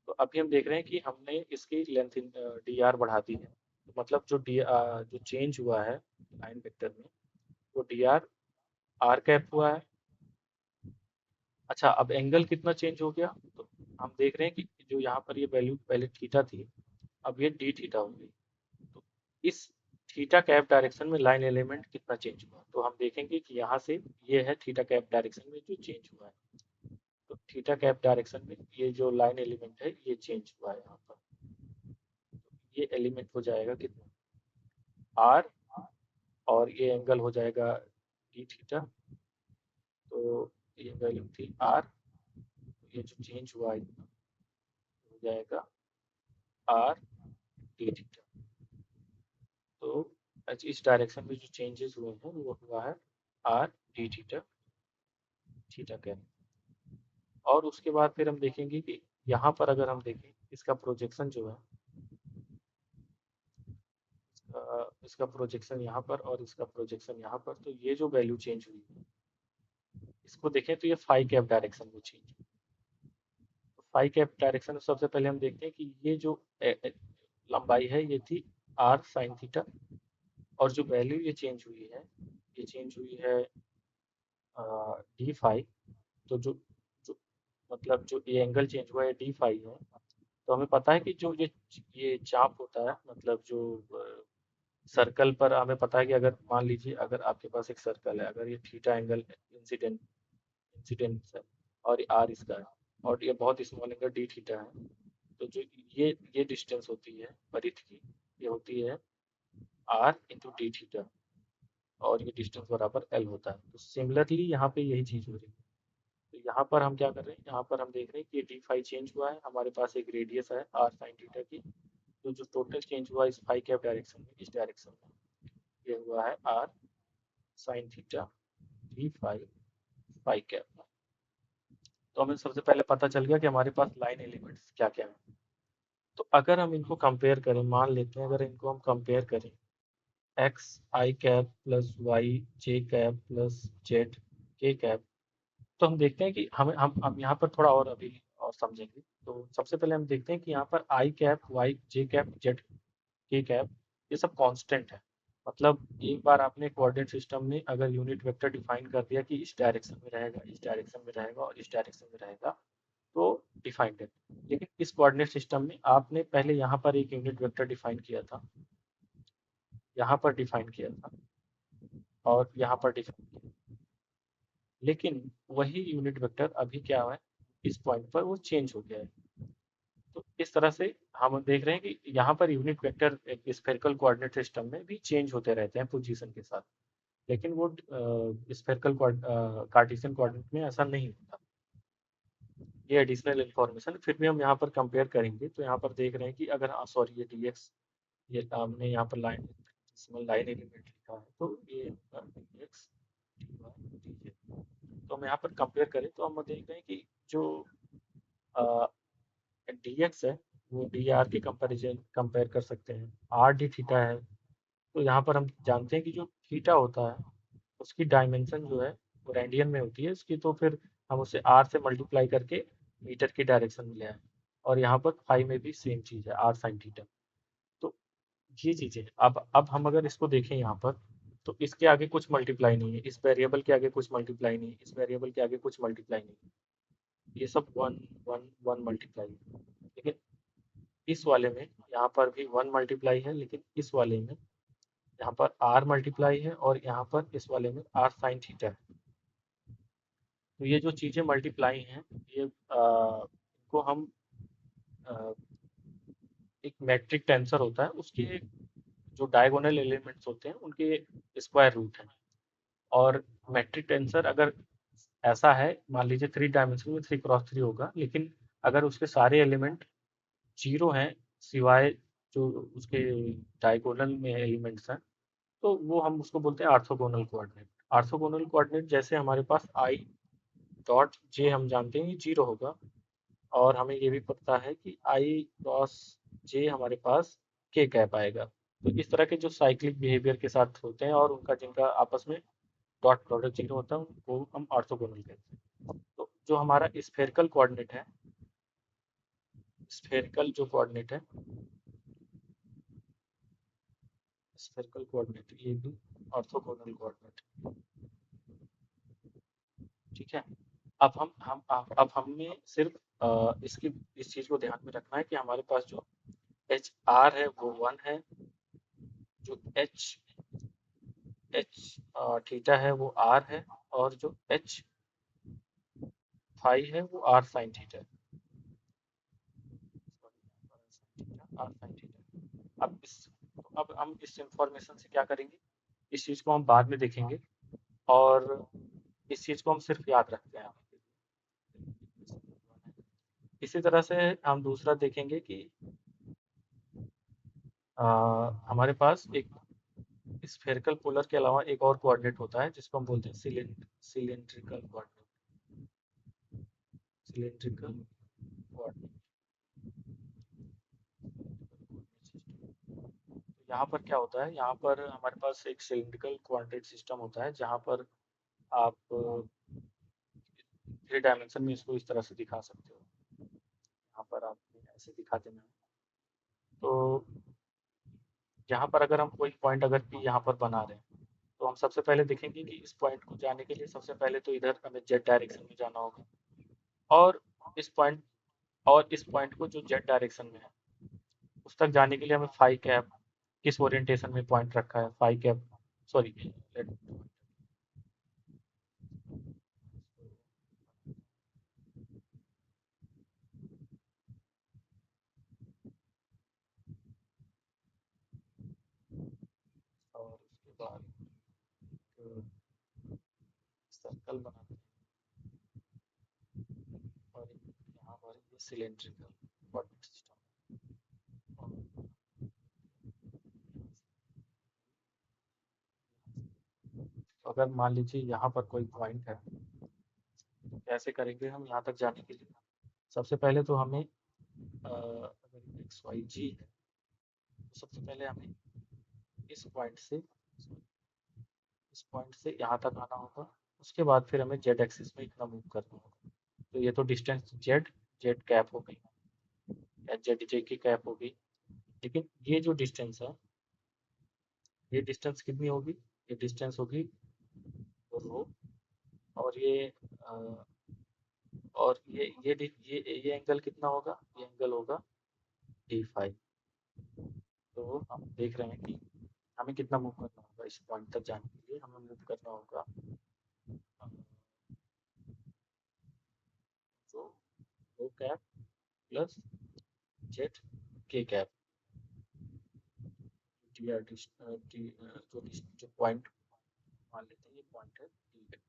तो अभी हम देख रहे हैं कि हमने इसकी लेंथ डी आर बढ़ा दी है, तो मतलब जो चेंज हुआ है लाइन वेक्टर में, वो डी आर आर कैप हुआ है। अच्छा, अब एंगल कितना चेंज हो गया, तो हम देख रहे हैं कि जो यहाँ पर ये वैल्यू पहले थीटा थी, अब ये डी थीटा हो गई। तो इस थीटा कैप डायरेक्शन में लाइन एलिमेंट कितना चेंज हुआ, तो हम देखेंगे कि यहाँ से ये है थीटा कैप डायरेक्शन में जो चेंज हुआ है। तो थीटा कैप डायरेक्शन में ये जो लाइन एलिमेंट है ये चेंज हुआ है यहाँ पर। ये एलिमेंट हो जाएगा कितना, आर, और ये एंगल हो जाएगा डी थीटा। तो ये वैल्यू थी आर, ये जो चेंज हुआ है इतना हो जाएगा आर डी थीटा। तो इस डायरेक्शन में जो चेंजेस हुए हैं वो हुआ है are d theta theta cap. और उसके बाद फिर हम देखेंगे कि यहाँ पर अगर हम देखें इसका प्रोजेक्शन जो है, इसका प्रोजेक्शन यहाँ पर और इसका प्रोजेक्शन यहाँ पर, तो ये जो वैल्यू चेंज हुई है इसको देखें तो ये फाई कैप डायरेक्शन में चेंज हुई। तो फाई कैप डायरेक्शन में सबसे पहले हम देखते हैं कि ये जो लंबाई है ये थी आर साइन थीटा, और जो वैल्यू ये चेंज हुई है ये चेंज हुई है डी फाई। तो जो जो मतलब जो ये एंगल चेंज हुआ है डी फाई है। तो हमें पता है कि जो ये चाप होता है, मतलब जो सर्कल पर हमें पता है कि अगर मान लीजिए अगर आपके पास एक सर्कल है, अगर ये थीटा एंगल इंसिडेंट इंसिडेंस है और ये आर इसका है और ये बहुत स्मॉल एंगल डी थीटा है, तो जो ये डिस्टेंस होती है परिध की, ये होती है आर इंटू डी थीटा, और ये डिस्टेंस बराबर एल होता है। तो सिमिलरली यहाँ पे यही चीज़ हो रही है। तो यहाँ पर हम क्या कर रहे हैं, यहाँ पर हम देख रहे हैं कि डी फाई चेंज हुआ है, हमारे पास एक रेडियस है आर साइन थीटा की। तो जो टोटल चेंज हुआ इस फाई कैप डायरेक्शन में, इस डायरेक्शन में, ये हुआ है r sine theta d phi phi cap. तो हमें सबसे पहले पता चल गया कि हमारे पास लाइन एलिमेंट्स क्या क्या है। तो अगर हम इनको कंपेयर करें, मान लेते हैं अगर इनको हम कंपेयर करें एक्स आई कैप प्लस वाई जे cap plus Z k cap, तो हम देखते हैं कि हम यहाँ पर थोड़ा और अभी और समझेंगे। तो सबसे पहले हम देखते हैं कि यहाँ पर आई कैप वाई जे कैप जेड के कैप ये सब कांस्टेंट है। मतलब एक बार आपने कोऑर्डिनेट सिस्टम में अगर यूनिट वेक्टर डिफाइन कर दिया कि इस डायरेक्शन में रहेगा, इस डायरेक्शन में रहेगा और इस डायरेक्शन में रहेगा, तो डिफाइंड है। लेकिन इस कोऑर्डिनेट सिस्टम में आपने पहले यहाँ पर एक यूनिट वेक्टर डिफाइन किया था, यहाँ पर डिफाइन किया था और यहाँ पर डिफाइन किया, लेकिन वही यूनिट वेक्टर अभी क्या है, इस पॉइंट पर वो चेंज हो गया है। तो इस तरह से हम देख रहे हैं कि यहाँ per unit vector spherical coordinate system में भी चेंज होते रहते हैं पोजीशन के साथ, लेकिन वो स्फेरिकल कार्टेशियन कोऑर्डिनेट में ऐसा नहीं होता। ये एडिशनल इन्फॉर्मेशन फिर भी हम यहाँ पर कंपेयर करेंगे। तो यहाँ पर देख रहे हैं कि अगर सॉरी ये डी एक्स, ये हमने यहाँ पर लाइन लाइन एलिमेंट लिखा है, तो ये d x d y d z. तो हम यहाँ पर कंपेयर करें तो हम देख रहे हैं कि जो डी एक्स है वो डी आर के कंपेरिजन कंपेयर कर सकते हैं, आर डी थीटा है। तो यहाँ पर हम जानते हैं कि जो थीटा होता है उसकी डायमेंशन जो है वो रेडियन में होती है उसकी, तो फिर हम उसे आर से मल्टीप्लाई करके मीटर की डायरेक्शन में ले आए। और यहाँ पर फाई में भी सेम चीज़ है आर साइन थीटा। तो ये चीज़ें अब हम अगर इसको देखें यहाँ पर, तो इसके आगे कुछ मल्टीप्लाई नहीं है, इस वेरिएबल के आगे कुछ मल्टीप्लाई नहीं है, इस वेरिएबल के आगे कुछ मल्टीप्लाई नहीं है, ये सब वन वन वन मल्टीप्लाई है। लेकिन इस वाले में यहाँ पर भी वन मल्टीप्लाई है, लेकिन इस वाले में यहाँ पर आर मल्टीप्लाई है और यहाँ पर इस वाले में आर साइन थीटा है। तो ये जो चीज़ें मल्टीप्लाई हैं ये को हम आ, एक मैट्रिक टेंसर होता है उसके जो डायगोनल एलिमेंट्स होते हैं उनके स्क्वायर रूट है। और मैट्रिक टेंसर अगर ऐसा है, मान लीजिए थ्री डायमेंशन में थ्री क्रॉस थ्री होगा, लेकिन अगर उसके सारे एलिमेंट जीरो हैं सिवाय जो उसके डायगोनल में एलिमेंट्स हैं, तो वो हम उसको बोलते हैं आर्थोगोनल कोऑर्डिनेट। आर्थोगोनल कोऑर्डिनेट जैसे हमारे पास आई डॉट जे हम जानते हैं ये जीरो होगा, और हमें ये भी पता है कि आई क्रॉस जे हमारे पास के कैप आएगा। तो इस तरह के जो साइक्लिक बिहेवियर के साथ होते हैं और उनका जिनका आपस में डॉट प्रोडक्ट जीरो होता है उनको हम ऑर्थोगोनल कहते हैं। तो जो हमारा स्फेरिकल कोऑर्डिनेट है, स्फेरिकल जो कोऑर्डिनेट है, स्फेरिकल कोऑर्डिनेट ये भी ऑर्थोगोनल कोऑर्डिनेट। ठीक है। अब हमें सिर्फ इसकी इस चीज को ध्यान में रखना है कि हमारे पास जो एच आर है वो वन है, जो एच एच थीटा है वो आर है, और जो एच फाई है वो आर साइन थीटा है। R sine theta. अब हम इस इंफॉर्मेशन से क्या करेंगे, इस चीज को हम बाद में देखेंगे, और इस चीज को हम सिर्फ याद रखते हैं। इसी तरह से हम दूसरा देखेंगे कि हमारे पास एक स्फेरिकल पोलर के अलावा एक और कोऑर्डिनेट होता है जिसको हम बोलते हैं सिलेंड्रिकल कोऑर्डिनेट। सिलेंड्रिकल कोऑर्डिनेट यहाँ पर क्या होता है, यहाँ पर हमारे पास एक सिलिंड्रिकल कोऑर्डिनेट सिस्टम होता है जहाँ पर आप 3 डायमेंशन में इसको इस तरह से दिखा सकते हो। यहाँ पर आप ऐसे दिखा देना। तो यहाँ पर अगर हम कोई पॉइंट अगर P यहाँ पर बना रहे हैं तो हम सबसे पहले देखेंगे कि इस पॉइंट को जाने के लिए सबसे पहले तो इधर हमें जेड डायरेक्शन में जाना होगा, और इस पॉइंट इस पॉइंट को जो जेड डायरेक्शन में है उस तक जाने के लिए हमें फाई कैप किस ओरिएंटेशन में पॉइंट रखा है, फाई कैप सॉरी और उसके बाद सर्कल बनाते हैं और यहाँ पर ये सिलेंड्रिकल कोऑर्डिनेट सिस्टम। तो अगर मान लीजिए यहाँ पर कोई पॉइंट है तो कैसे करेंगे हम यहाँ तक जाने के लिए। सबसे पहले तो हमें अगर एक्स वाई जी है तो सबसे पहले हमें इस पॉइंट से यहाँ तक आना होगा। उसके बाद फिर हमें जेड एक्सिस में इतना मूव करना होगा। तो ये तो डिस्टेंस जेड जेड कैप हो गई या जेड जे की कैप हो गई। लेकिन ये जो डिस्टेंस है, ये डिस्टेंस कितनी होगी, ये डिस्टेंस होगी रो, और ये एंगल कितना होगा, ये एंगल होगा d5। तो हम देख रहे हैं कि हमें कितना मूव करना होगा इस पॉइंट तक जाने के लिए। हमें मूव करना होगा तो रो cap plus Z k cap जो पॉइंट मान लेते हैं, ये पॉइंट है डी वेक्टर।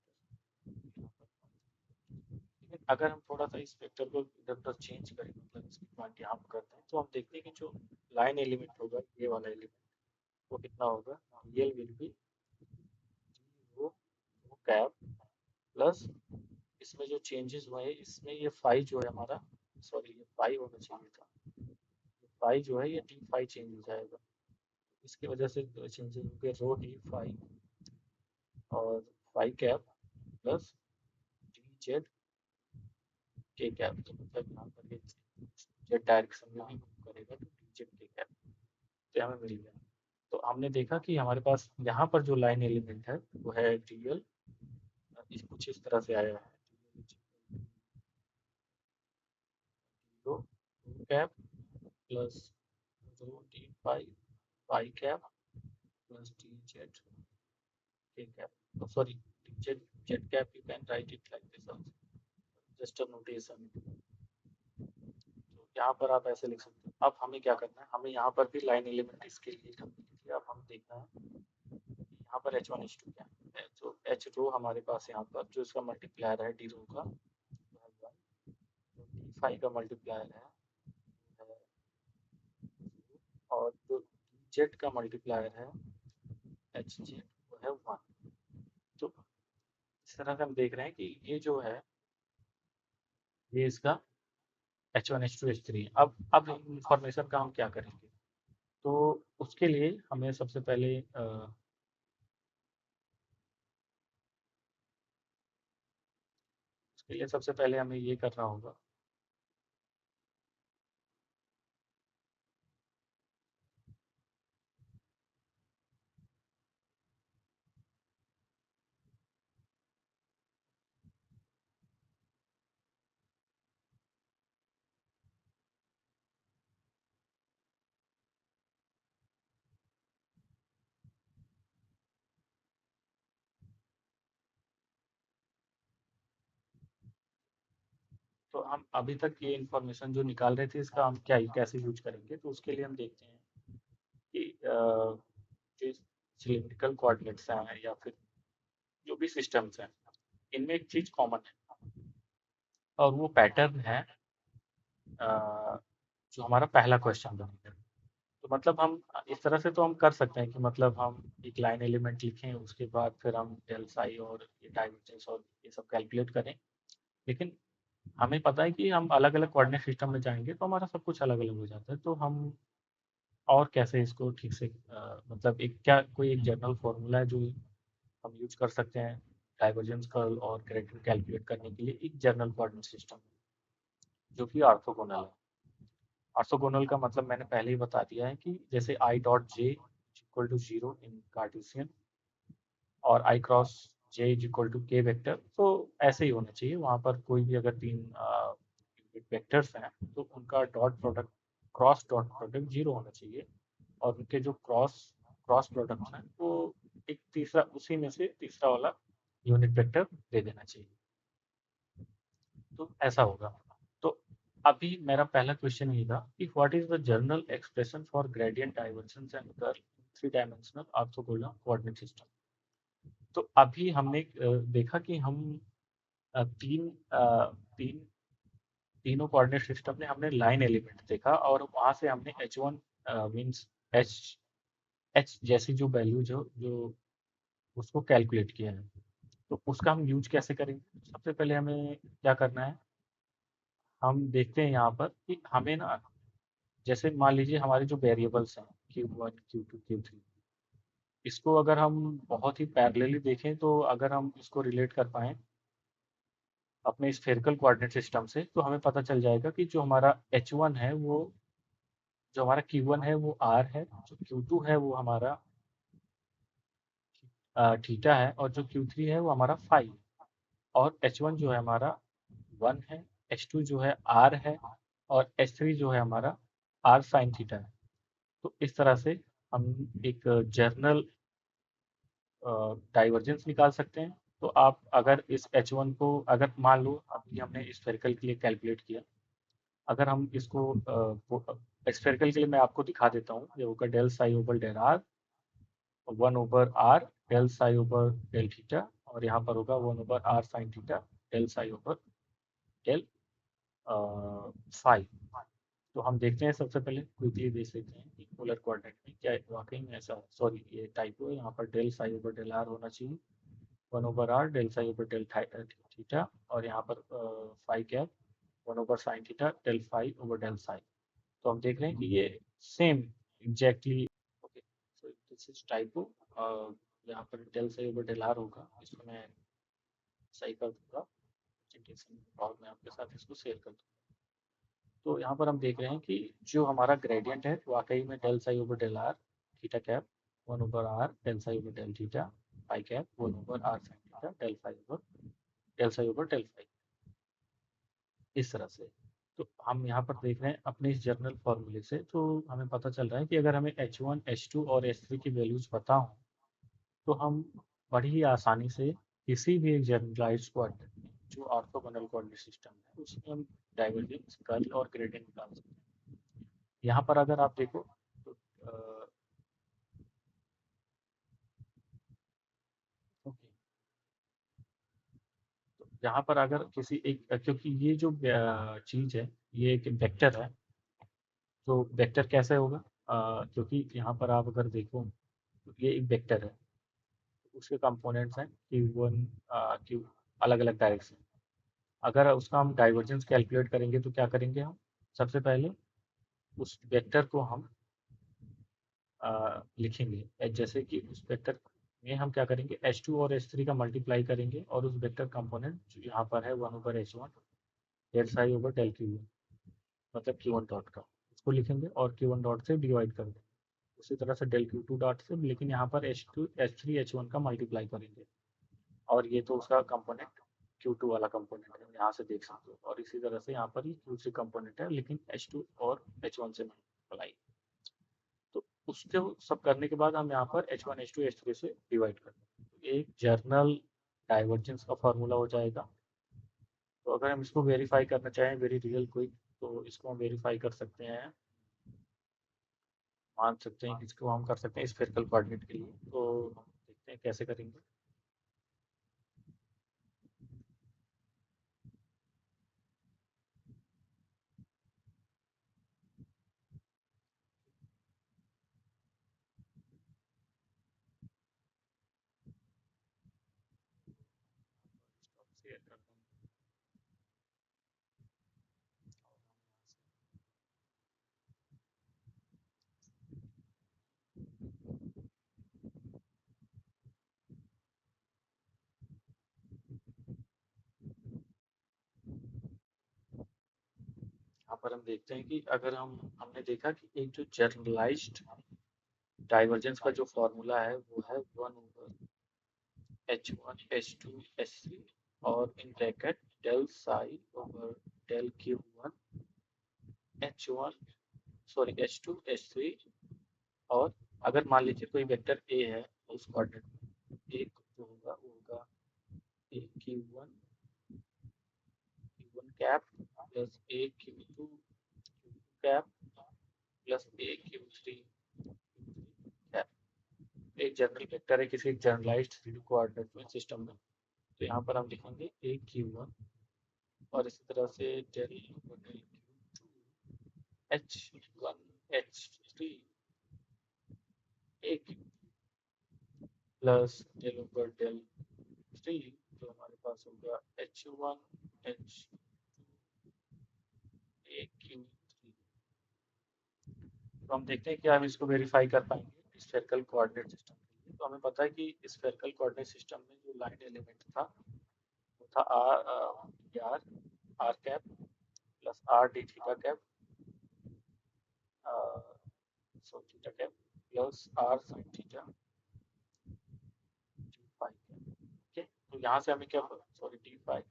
लेकिन अगर हम थोड़ा सा इस वेक्टर को इधर उधर चेंज करें, मतलब इसकी पॉइंट यहाँ पर करते हैं, तो हम देखते हैं कि जो लाइन एलिमेंट होगा, ये वाला एलिमेंट, वो कितना होगा, real will be row cap plus इसमें जो चेंजेस हुए हैं इसमें ये फाई जो है हमारा, सॉरी ये फाई होना चाहिए था, फाई जो है ये डी फाई चेंज हो जाएगा। इसकी वजह से चेंजेस होंगे रो डी फाई और phi cap plus d z k cap. तो मतलब यहाँ पर ये जेड डायरेक्शन में भी मूव करेगा तो डी जेड के कैप तो हमें मिल गया। तो हमने देखा कि हमारे पास यहाँ पर जो लाइन एलिमेंट है वो है डीएल, कुछ इस तरह से आया है rho cap plus rho d phi phi cap plus d z k cap, sorry d z z cap, you can write it like this also, just a notation. तो यहाँ पर आप ऐसे लिख सकते हो। अब हमें क्या करना है, हमें यहाँ पर भी लाइन एलिमेंट इसके लिए कंप्लीट किया। अब हम देखना है यहाँ पर H1 H2 क्या है। तो H रो हमारे पास यहाँ पर जो इसका मल्टीप्लायर है डी रो का, डी फाई का मल्टीप्लायर है, और जो जेड का मल्टीप्लायर है एच जेड वो है 1। तो इस तरह से हम देख रहे हैं कि ये जो है ये इसका H1 H2 H3 है। अब इंफॉर्मेशन का हम क्या करेंगे, तो उसके लिए हमें सबसे पहले हमें ये करना होगा। तो हम अभी तक ये इंफॉर्मेशन जो निकाल रहे थे इसका हम कैसे यूज करेंगे, तो उसके लिए हम देखते हैं कि जो सिलिंड्रिकल कोऑर्डिनेट्स हैं या फिर जो भी सिस्टम्स हैं, इनमें एक चीज कॉमन है और वो पैटर्न है जो हमारा पहला क्वेश्चन बनेगा। तो मतलब हम इस तरह से तो हम कर सकते हैं कि मतलब हम एक लाइन एलिमेंट लिखें, उसके बाद फिर हम डेल साई और ये डाइवर्जेंस और ये सब कैलकुलेट करें। लेकिन हमें पता है कि हम अलग-अलग कोऑर्डिनेट सिस्टम में जाएँगे तो हमारा सब कुछ अलग-अलग हो जाता है। तो हम और कैसे इसको ठीक से मतलब एक क्या कोई एक जनरल फ़ॉर्मूला है जो हम यूज़ कर सकते हैं डाइवर्जेंस कर्ल और ग्रेडिएंट कैलकुलेट करने के लिए एक जनरल कोऑर्डिनेट सिस्टम, जो कि ऑर्थोगोनल है। ऑर्थोगोनल का मतलब मैंने पहले ही बता दिया है कि जैसे I dot J equal to zero in Cartesian और I cross J is equal to K vector, तो ऐसे ही होना चाहिए। वहाँ पर कोई भी अगर तीन वेक्टर्स हैं तो उनका dot product, cross dot product zero होना चाहिए, और उनके जो क्रॉस क्रॉस प्रोडक्ट हैं वो एक तीसरा, उसी में से तीसरा वाला यूनिट वेक्टर दे देना चाहिए। तो ऐसा होगा। तो अभी मेरा पहला क्वेश्चन ये था कि what is the general expression for gradient divergence and curl three dimensional orthogonal coordinate system. तो अभी हमने देखा कि हम तीन तीनों कोऑर्डिनेट सिस्टम में हमने लाइन एलिमेंट देखा, और वहां से हमने H1 मींस एच एच जैसी जो वैल्यू जो जो उसको कैलकुलेट किया है। तो उसका हम यूज कैसे करेंगे? सबसे पहले हमें क्या करना है, हम देखते हैं यहाँ पर कि हमें ना, जैसे मान लीजिए हमारे जो वेरिएबल्स हैं Q1 Q2 Q3, इसको अगर हम बहुत ही पैरेलली देखें, तो अगर हम इसको रिलेट कर पाएँ अपने स्फेरिकल कोऑर्डिनेट सिस्टम से, तो हमें पता चल जाएगा कि जो हमारा H1 है वो, जो हमारा Q1 है वो R है, जो Q2 है वो हमारा थीटा है, और जो Q3 है वो हमारा फाई है। और H1 जो है हमारा 1 है, H2 जो है R है, और H3 जो है हमारा R साइन थीटा है। तो इस तरह से हम एक जर्नल डाइवर्जेंस निकाल सकते हैं। तो आप अगर इस H1 को, अगर मान लो अभी हमने स्फेरिकल के लिए कैलकुलेट किया, अगर हम इसको स्फेरिकल के लिए मैं आपको दिखा देता हूँ, ये होगा del psi over del r, 1/r del psi over del theta, और यहाँ पर होगा 1/r sine theta del psi over del phi. तो हम देखते हैं, सबसे पहले क्विकली देख लेते हैं कि पोलर कोऑर्डिनेट में क्या वाकई में ऐसा, सॉरी ये टाइप है, यहाँ पर del psi over del r होना चाहिए, 1/r del psi over del theta, और यहाँ पर phi cap 1/sin theta del phi over del psi. तो हम देख रहे हैं कि ये same exactly, okay, so this is typo. यहाँ पर del psi over del r होगा, इसको मैं सही कर दूंगा प्रेजेंटेशन और मैं आपके साथ इसको शेयर कर दूंगा। तो यहाँ पर हम देख रहे हैं कि जो हमारा ग्रेडियंट है वाकई में del psi over del r theta cap 1/r del psi over del theta phi cap 1/r sine theta del psi over del phi, इस तरह से। तो हम यहाँ पर देख रहे हैं अपने इस जर्नल फॉर्मूले से, तो हमें पता चल रहा है कि अगर हमें H1 H2 और H3 की वैल्यूज पता हो, तो हम बड़ी ही आसानी से किसी भी एक जनरलाइज्ड कोऑर्डिनेट में, जो ऑर्थोगोनल कोऑर्डिनेट सिस्टम है, उसमें हम डाइवर्जेंस कर्ल और ग्रेडियंट निकाल सकते हैं। यहाँ पर अगर आप देखो तो ओके, तो यहाँ पर अगर किसी एक, क्योंकि ये जो चीज है ये एक वेक्टर है, तो वेक्टर कैसे होगा, क्योंकि यहाँ पर आप अगर देखो तो ये एक वेक्टर है, उसके कंपोनेंट्स हैं Q1 Q, अलग अलग डायरेक्शन। अगर उसका हम डाइवर्जेंस कैलकुलेट करेंगे तो क्या करेंगे हम, सबसे पहले उस वेक्टर को हम लिखेंगे, जैसे कि उस वेक्टर में हम क्या करेंगे, H2 और H3 का मल्टीप्लाई करेंगे, और उस वेक्टर कंपोनेंट जो यहाँ पर है 1/H1 del psi over del Q1, मतलब Q1 डॉट का, उसको लिखेंगे और Q1 डॉट से डिवाइड कर देंगे। उसी तरह से डेल Q2 डॉट से, लेकिन यहाँ पर H2 H3 H1 का मल्टीप्लाई करेंगे, और ये तो उसका कंपोनेंट Q2 वाला कंपोनेंट है, यहाँ से देख सकते हो, और इसी तरह से यहाँ पर ही Q3 कंपोनेंट है, लेकिन H2 और H1 से मल्टीप्लाई। तो उसके सब करने के बाद हम यहाँ पर H1 H2 H3 से डिवाइड कर देंगे, एक जर्नल डाइवर्जेंस का फार्मूला हो जाएगा। तो अगर हम इसको वेरीफाई करना चाहें वेरी रियल क्विक, तो इसको हम वेरीफाई कर सकते हैं, मान सकते हैं कि इसको हम कर सकते हैं स्फेरिकल कोऑर्डिनेट के लिए। तो हम देखते हैं कैसे करेंगे। क्लियर कर दूँ। यहाँ पर हम देखते हैं कि अगर हमने देखा कि एक जो जनरलाइज्ड डाइवर्जेंस का जो फॉर्मूला है वो है 1/h1 h2 h3 और in bracket del psi over del q1 h1 sorry h2 h3। और अगर मान लीजिए कोई वेक्टर ए है उस कोऑर्डिनेट में, एक जो होगा वो होगा ए q1 कैप प्लस ए q2 कैप प्लस ए q3 कैप। एक जनरल वेक्टर है किसी जनरलाइज्ड 3D कोऑर्डिनेट में सिस्टम में, तो यहाँ पर हम लिखेंगे ए q1 और इसी तरह से del del h1 h3 A Q plus del over del 3 जो हमारे पास होगा h1 h2 ए क्यू 3। तो हम देखते हैं कि हम इसको वेरीफाई कर पाएंगे स्फेरिकल कोऑर्डिनेट सिस्टम के लिए। तो हमें पता है कि स्फेरिकल कोऑर्डिनेट सिस्टम में जो लाइन एलिमेंट था वो था r r cap plus r d theta cap so theta cap plus r sine theta d phi cap. Okay, तो यहाँ से हमें क्या sorry d phi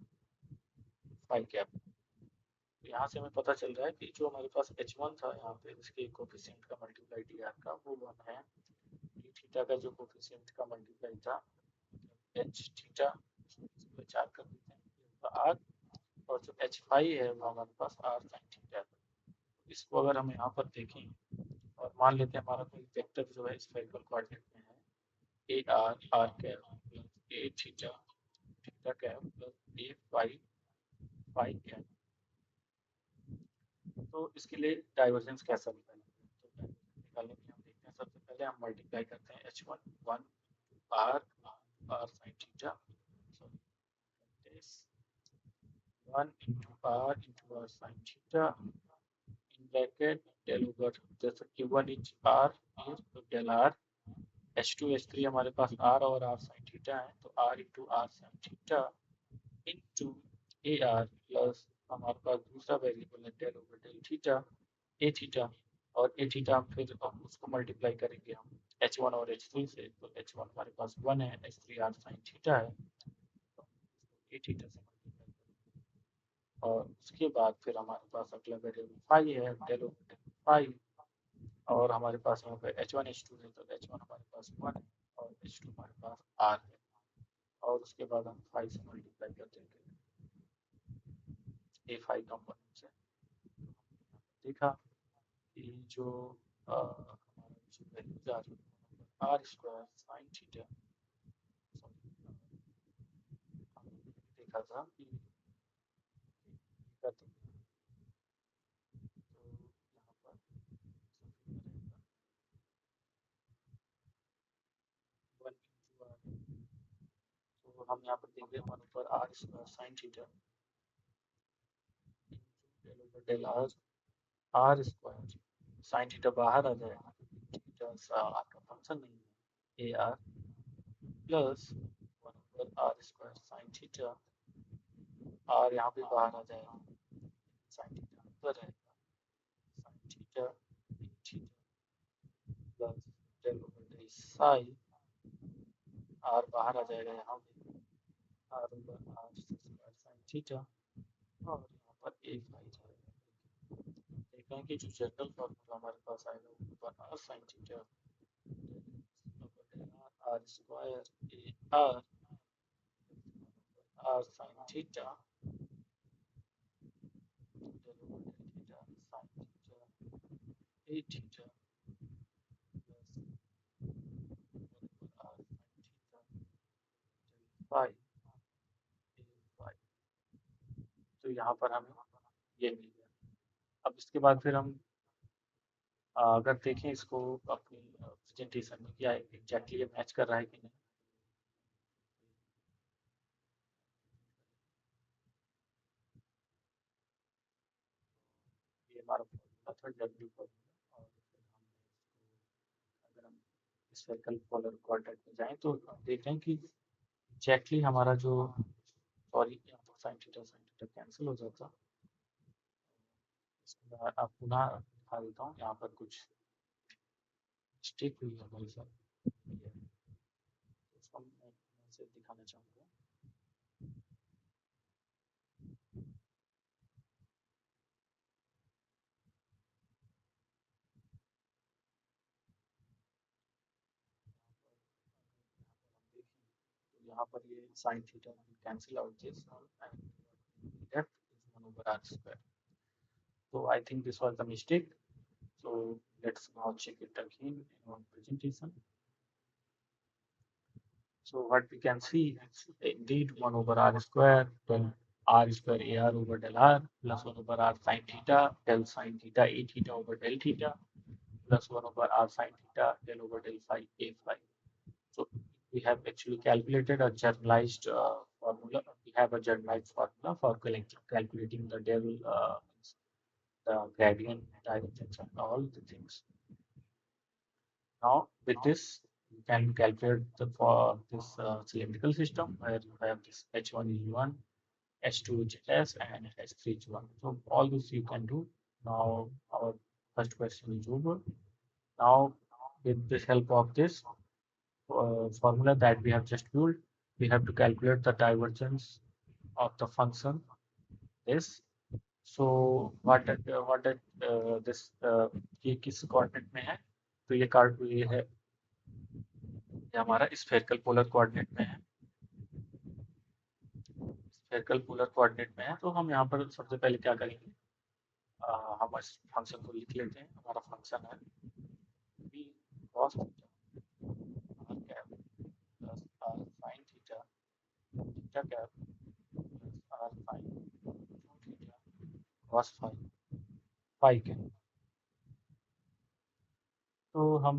phi cap, तो यहाँ से हमें पता चल रहा है कि जो हमारे पास h1 था यहाँ पे इसके कोफिशिएंट का मल्टीप्लाई डी आर का वो 1 है। डी थीटा का जो कोफिशिएंट का मल्टीप्लाई था एच थीटा इसको एच आर कर देते हैं आर, और जो एच फाई है वो हमारे पास आर साइन थीटा है। इसको अगर हम यहाँ पर देखें और मान लेते हैं हमारा कोई वेक्टर जो है स्फेरिकल कोऑर्डिनेट में है a r r cap plus a theta theta cap plus a phi phi cap, तो इसके लिए डाइवर्जेंस कैसा निकालेंगे? तो निकालने के लिए हम देखते हैं सबसे पहले हम मल्टीप्लाई करते हैं h1 r r sine theta sorry this 1 into r sin theta in bracket del over जैसे कि 1 इंच r है तो del r h2 h3 हमारे पास r और r sin थीटा है तो r into r sin theta into ar plus हमारे पास दूसरा वेरिएबल है del over del theta a theta, और ए थीटा फिर हम उसको मल्टीप्लाई करेंगे हम h1 और h3 से, तो h1 हमारे पास 1 है, h3 r sin थीटा है, तो ए थीटा से मल्टीप्लाई करेंगे। और उसके बाद फिर हमारे पास अगला वेरिएबल फाई है डेल ओवर डेल फाई, और हमारे पास यहाँ पे h1 h2 है तो h1 हमारे पास 1 है और h2 हमारे पास r है, और उसके बाद हम फाई से मल्टीप्लाई कर देंगे ए फाई कंपोनेंट से। देखा कि जो हमारा जो वैल्यूज आ रही है आर स्क्वायर साइन थीटा, देखा था कि करते हैं तो यहाँ पर वन इंटू आर, तो हम यहाँ पर देख रहे हैं वन ऊपर r square sine theta del over del r r square sine theta बाहर आ जाएगा, थीटा आर का फंक्शन नहीं है a r plus one over r square sine theta, r यहाँ पे बाहर आ जाएगा साइन थीटा अंदर रहेगा sine theta theta plus del over del psi, r बाहर आ जाएगा यहाँ पे r over r square sine theta, और यहाँ पर ए फाई जाएगा। देखते हैं कि जो जनरल फॉर्मूला हमारे पास आएगा वो ऊपर r sine theta r square a r r sine theta del over del theta sine theta a theta plus r sine theta del phi a phi. तो यहाँ पर हमें ये मिल गया। अब इसके बाद फिर हम अगर देखें इसको अपनी प्रेजेंटेशन में क्या एग्जैक्टली ये मैच कर रहा है कि नहीं। ये हमारा फॉर्मूला था डब्ल्यू फॉर्मूला। और फिर अगर हम स्फेरिकल पोलर कोऑर्डिनेट में जाएं तो हम देख रहे हैं कि एग्जैक्टली हमारा जो, सॉरी यहाँ पर साइन थीटा कैंसिल हो जाता। इसके बाद आप पुनः दिखा देता हूँ, यहाँ पर कुछ मिस्टेक हुई है हमारे साथ, उसको मैं से दिखाना चाहूँगा। तो यहाँ पर ये sine theta cancel out this and left is 1 over r square. So I think this was the mistake. So let's now check it again in our presentation. So what we can see is indeed 1 over r square, then r square ar over del r plus 1 over r sine theta, del sine theta a theta over del theta plus 1 over r sine theta del over del phi a phi. So we have actually calculated a generalized formula. We have a generalized formula for calculating the del, the gradient, divergence, and all the things. Now, with this, you can calculate for this cylindrical system where you have this H1 is 1, H2 is S, and H3 is 1. So, all this you can do. Now, our first question is over. Now, with the help of this formula that we have just built, we have to calculate the divergence of the function S. So, this ये किस कोऑर्डिनेट में है? तो ये है, ये हमारा स्फेरिकल पोलर कोऑर्डिनेट में है। स्फेरिकल पोलर कोऑर्डिनेट में है, तो हम यहाँ पर सबसे पहले क्या करेंगे, हम इस फंक्शन को लिख लेते हैं। हमारा फंक्शन है b cos theta r cap plus r sin theta theta cap plus r sin 2 theta cos phi cap. तो हम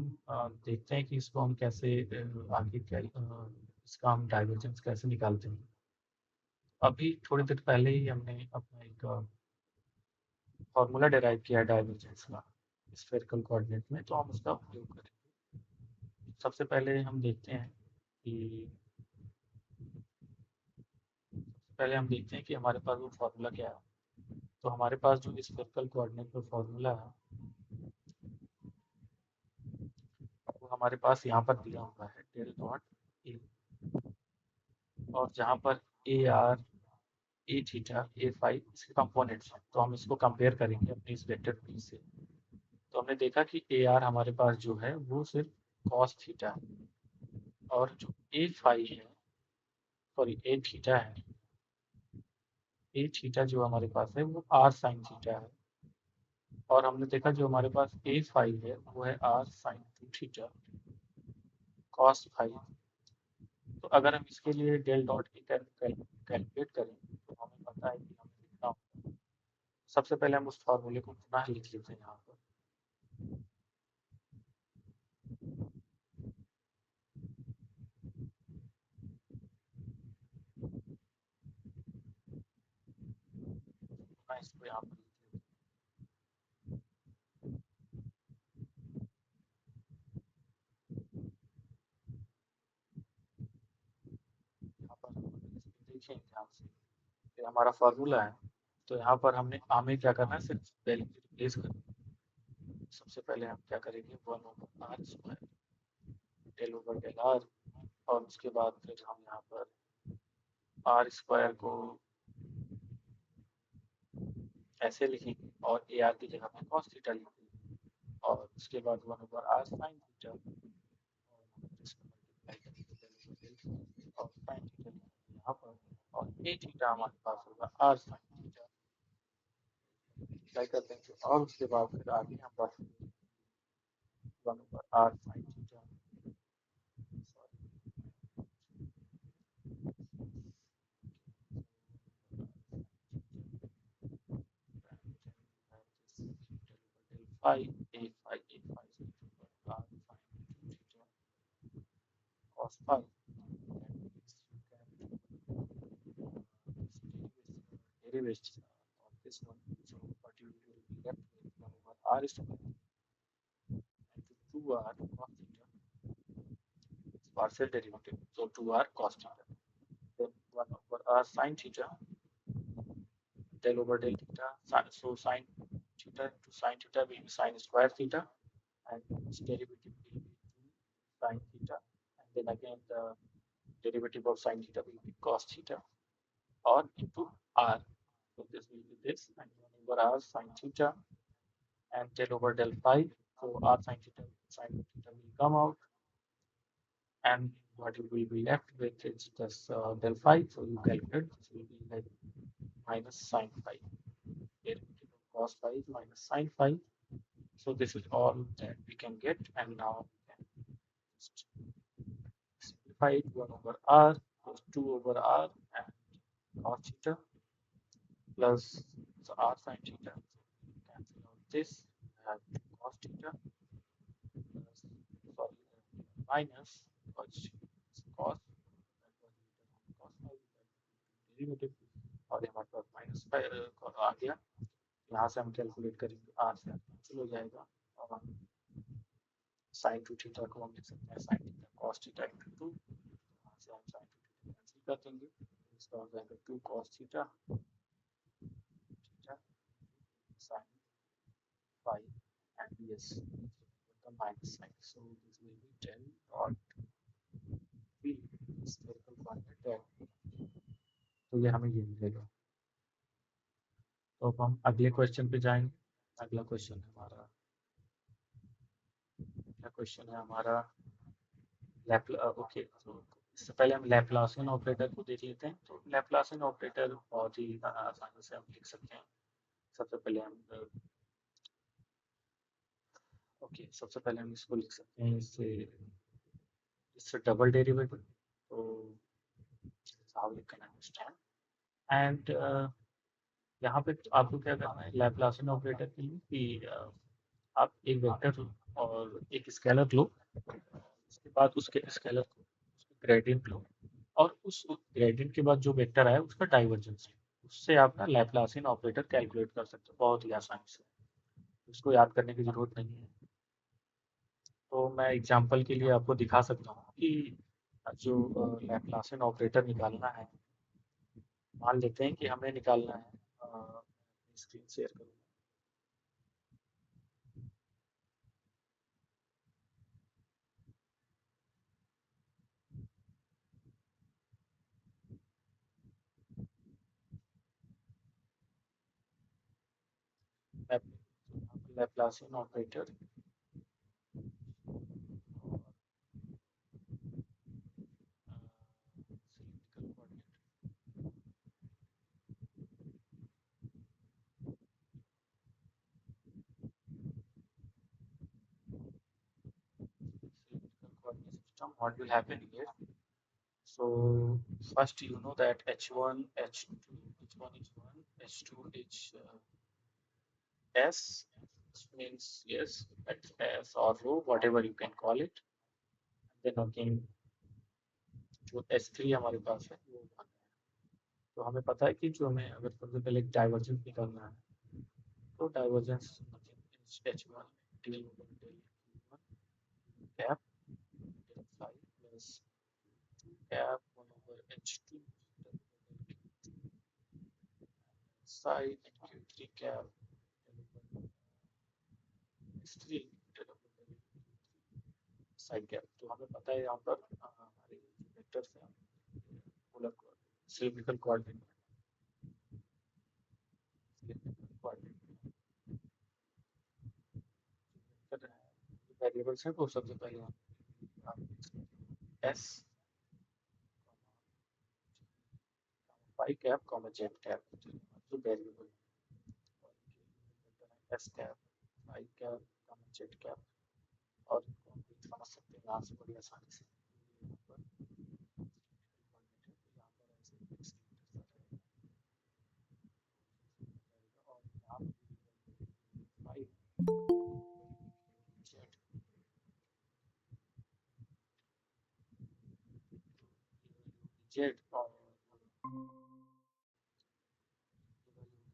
देखते हैं कि इसको हम कैसे आगे क्या इसका हम डाइवर्जेंस कैसे निकालते हैं। अभी थोड़ी देर पहले ही हमने अपना एक फॉर्मूला डिराइव किया है डाइवर्जेंस का स्फेरिकल कोऑर्डिनेट में, तो हम उसका उपयोग करेंगे। सबसे पहले हम देखते हैं कि हमारे पास वो फॉर्मूला क्या है। तो हमारे पास जो स्फेरिकल कोऑर्डिनेट में फॉर्मूला है वो हमारे पास यहाँ पर दिया हुआ है डेल डॉट ए, और जहाँ पर a r a theta a phi इसके कंपोनेंट्स हैं, तो हम इसको कंपेयर करेंगे अपने इस वेक्टर पी से। तो हमने देखा कि ए आर हमारे पास जो है वो सिर्फ कॉस थीटा है, और जो ए फाई है, सॉरी ए थीटा है, ए थीटा जो हमारे पास है वो आर साइन थीटा है। और हमने देखा जो हमारे पास ए फाई है वो है r sine two theta cos phi. तो अगर हम इसके लिए डेल डॉट की कैलकुलेट करें तो हमें पता है कि हमें लिखना होगा। सबसे पहले हम उस फॉर्मूले को पुनः लिख लेते हैं यहाँ पर। पुनः इसको यहाँ पर लिख लेते हैं। यहाँ पर हम देखें ध्यान से, ये हमारा फार्मूला है। तो यहाँ पर हमें क्या करना है, सिर्फ वैल्यू रिप्लेस करना है। सबसे पहले हम क्या करेंगे, 1 over r square del over del r, और उसके बाद फिर हम यहाँ पर आर स्क्वायर को ऐसे लिखेंगे और ए आर की जगह पे कॉस थीटा लिखेंगे, और उसके बाद 1 ओवर आर साइन थीटा, और इसको मल्टीप्लाई करेंगे डेल ओवर डेल और साइन थीटा लिखेंगे यहाँ पर, और ए थीटा हमारे पास होगा आर साइन थीटा अप्लाई कर देंगे, और उसके बाद फिर आगे हम बस 1 over r sine theta, phi a phi a phi r phi theta cos phi, derivation of this one. So what you will be left with r is equal to 2r cos theta partial derivative. So 2r cos theta. Then 1 over r sin theta del over del theta. So sin theta into sin theta will be sin square theta, and its derivative will be 2 sin theta, and then again the derivative of sin theta will be cos theta or into r. So this will be this, and 1 over r sin theta and del over del phi. So r sin theta will come out, and what you will be left with is just del phi. So you calculate this will be like minus sin phi. Derivative of cos phi is minus sin phi. So this is all that we can get, and now we can just simplify it. 1 over r plus 2 over r and cos theta plus so r sin theta. So cancel out this. Have cos theta plus sorry minus cos cos cos phi derivative और हमारे पास माइनस आ गया. यहाँ से हम कैलकुलेट करेंगे r से कैंसिल हो जाएगा और हम साइन टू थीटा को हम लिख सकते हैं sign theta cos theta into 2. यहाँ से हम साइन टू थीटा कैंसिल कर देंगे. इसका हो जाएगा 2 cos theta theta sine phi and yes the minus sign. So this will be 10 dot p spherical coordinate. तो ये हमें ये मिलेगा. तो अब हम अगले क्वेश्चन पे जाएंगे. अगला क्वेश्चन है हमारा ओके. तो इससे पहले हम लैप्लासियन ऑपरेटर को देख लेते हैं. तो लैप्लासियन ऑपरेटर बहुत ही आसानी से हम लिख सकते हैं. सबसे पहले हम सबसे पहले हम इसको लिख सकते हैं इससे डबल डेरिवेटिव. तो how you can understand. And यहाँ पे आपको क्या करना है लैप्लासियन ऑपरेटर के लिए कि आप एक वेक्टर लो और एक स्केलर लो. उसके बाद उसके स्केलर को ग्रेडियंट लो और उस ग्रेडियंट के बाद जो वेक्टर आया उसका डाइवर्जेंस लो. उससे आप ना लैप्लासियन ऑपरेटर कैलकुलेट कर सकते हो बहुत ही आसानी से. उसको याद करने की जरूरत नहीं है. तो मैं एग्जांपल के लिए आपको दिखा सकता हूँ कि जो लैप्लासियन ऑपरेटर निकालना है. मान लेते हैं कि हमें निकालना है. स्क्रीन शेयर करूँगा. Laplacian operator system. What will happen here? So first you know that H1, H2, H1 is 1, H2 is S, means yes, that's S or rho, whatever you can call it. Then again जो S3 हमारे पास है वो 1 है. तो हमें पता है कि जो हमें अगर सबसे पहले डाइवर्जेंस निकालना है तो divergence H1 del over del Q1 cap del phi plus cap 1 over H2 del over del Q2 psi and Q3 cap del over S3 del over del psi cap. तो हमें पता है यहाँ पर हमारे वेक्टर्स हैं पोलर सिलिंड्रिकल कोऑर्डिनेट वेरिएबल्स हैं. तो सबसे पहले हम S phi cap comma z cap जो variable S cap phi cap comma z cap और इनको हम समझ सकते हैं यहाँ से बड़ी आसानी से. यहाँ पर यहाँ पर ऐसे और यहाँ phi z और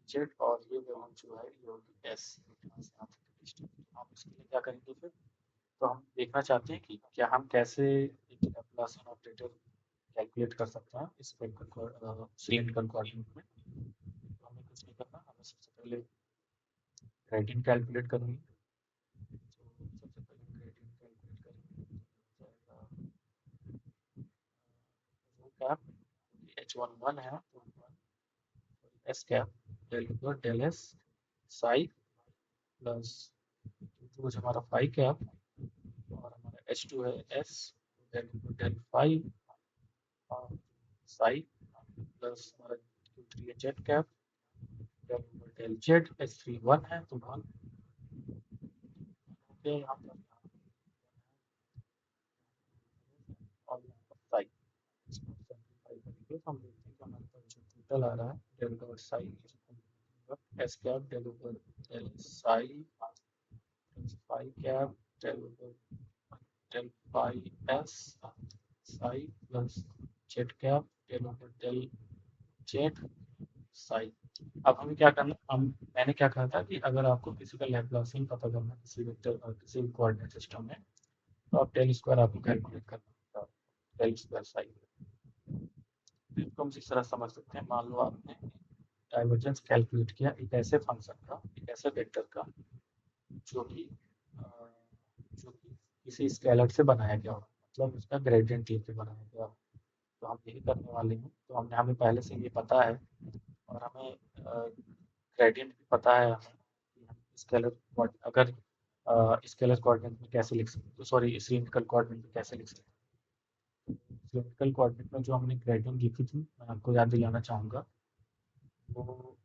z और ये वैल्यू जो है ये होगी S. यहाँ से यहाँ तक हम इसके लिए क्या करेंगे फिर? तो हम देखना चाहते हैं कि क्या हम कैसे एक लैप्लासियन ऑपरेटर कैलकुलेट कर सकते हैं सिलेंड्रिकल कोऑर्डिनेट में। तो हमें कुछ नहीं करना, हमें सबसे पहले ग्रेडियंट कैलकुलेट करनी है। तो सबसे पहले ग्रेडियंट कैलकुलेट करेंगे तो हो जाएगा रो कैप H11 है तो s cap del over del s psi plus जो हमारा फाई कैप और हमारा H2 है s del over del phi psi plus हमारा Q3 है z cap del over del z H3 1 है तो 1 ओके यहाँ पर और यहाँ पर साई इसको सिंपलीफाई करेंगे तो हम देखते हैं कि हमारे पास जो टोटल आ रहा है del over psi s cap del over del psi plus phi cap del over del phi s psi plus z cap del over del z psi. अब हमें क्या करना, हम मैंने क्या कहा था कि अगर आपको किसी का लैप्लासियन पता करना है किसी वेक्टर किसी कोऑर्डिनेट सिस्टम में तो आप डेल स्क्वायर आपको कैलकुलेट करना होगा डेल स्क्वायर साई। तो इसको हम इस तरह समझ सकते हैं, मान लो आपने डाइवर्जेंस कैलकुलेट किया एक ऐसे फंक्शन का, एक ऐसे वेक्टर का जो कि जो कि किसी स्केलर से बनाया गया हो, मतलब उसका ग्रेडियंट लेके बनाया गया हो। तो हम यही करने वाले हैं। तो हमने हमें पहले से ये पता है और हमें ग्रेडियंट भी पता है हमें कि हम स्केलर अगर स्केलर कोऑर्डिनेट में कैसे लिख सकते हैं, सॉरी सिलिंड्रिकल कोऑर्डिनेट में कैसे लिख सकते हैं। सिलिंड्रिकल कोऑर्डिनेट में जो हमने ग्रेडियंट लिखी थी मैं आपको याद दिलाना चाहूँगा वो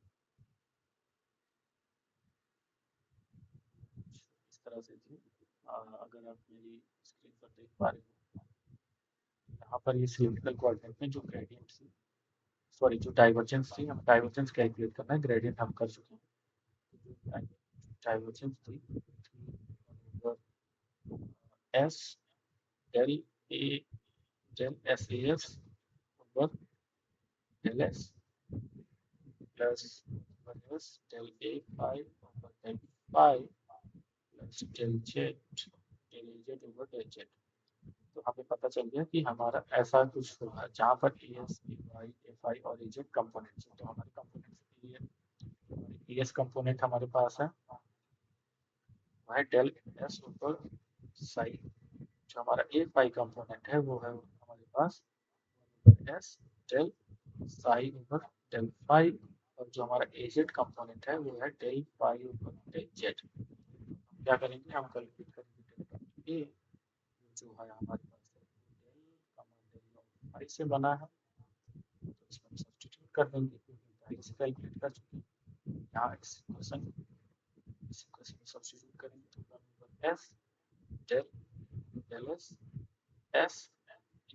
इस तरह से थी। अगर आप मेरी स्क्रीन पर देख पा रहे हो यहाँ पर ये सिलिंड्रिकल कोऑर्डिनेट में जो ग्रेडियंट थी, सॉरी जो डाइवर्जेंस थी, हम डाइवर्जेंस कैलकुलेट करना है, ग्रेडियंट हम कर चुके हैं। तो डाइवर्जेंस थी s del a del s a s over del s plus s del a phi over del phi plus del z over del z. तो हमें पता चल गया कि हमारा ऐसा कुछ होगा जहाँ पर a s a y f i और ए जेड कंपोनेंट्स हैं। तो हमारे कंपोनेंट्स ए एस कंपोनेंट हमारे पास है वह डेल एस ऊपर साई। जो हमारा ए फाई कंपोनेंट है वो है हमारे पास एस डेल साई ऊपर डेल फाई और जो हमारा ए जेड कंपोनेंट है वो है डेल फाई ऊपर डेल जेड। क्या करेंगे, हम कैलकुलेट करेंगे ए जो है हमारे पास डेल फाई से बना है तो इसमें हम सब्स्टिट्यूट कर देंगे क्योंकि पहले से कैलकुलेट कर चुके हैं। यहाँ इस इक्वेशन में सब्स्टिट्यूट करेंगे तो s del del s s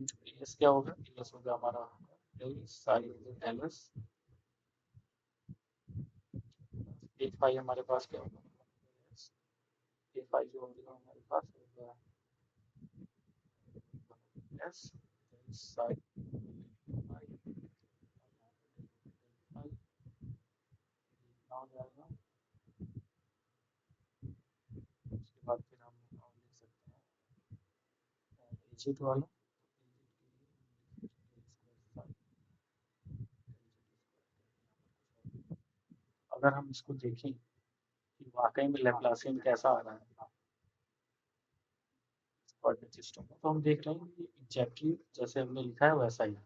into s क्या होगा, एस होगा हमारा del psi del s a phi हमारे पास क्या होगा, ए फाई जो होगा हमारे पास होगा एस डेल साई हो जाएगा। उसके बाद फिर हम लिख सकते हैं एजेड वाला अगर हम इसको देखें कि वाकई में लैप्लासियन कैसा आ रहा है कोऑर्डिनेट सिस्टम में, तो हम देख रहे हैं कि एग्जैक्टली जैसे हमने लिखा है वैसा ही है।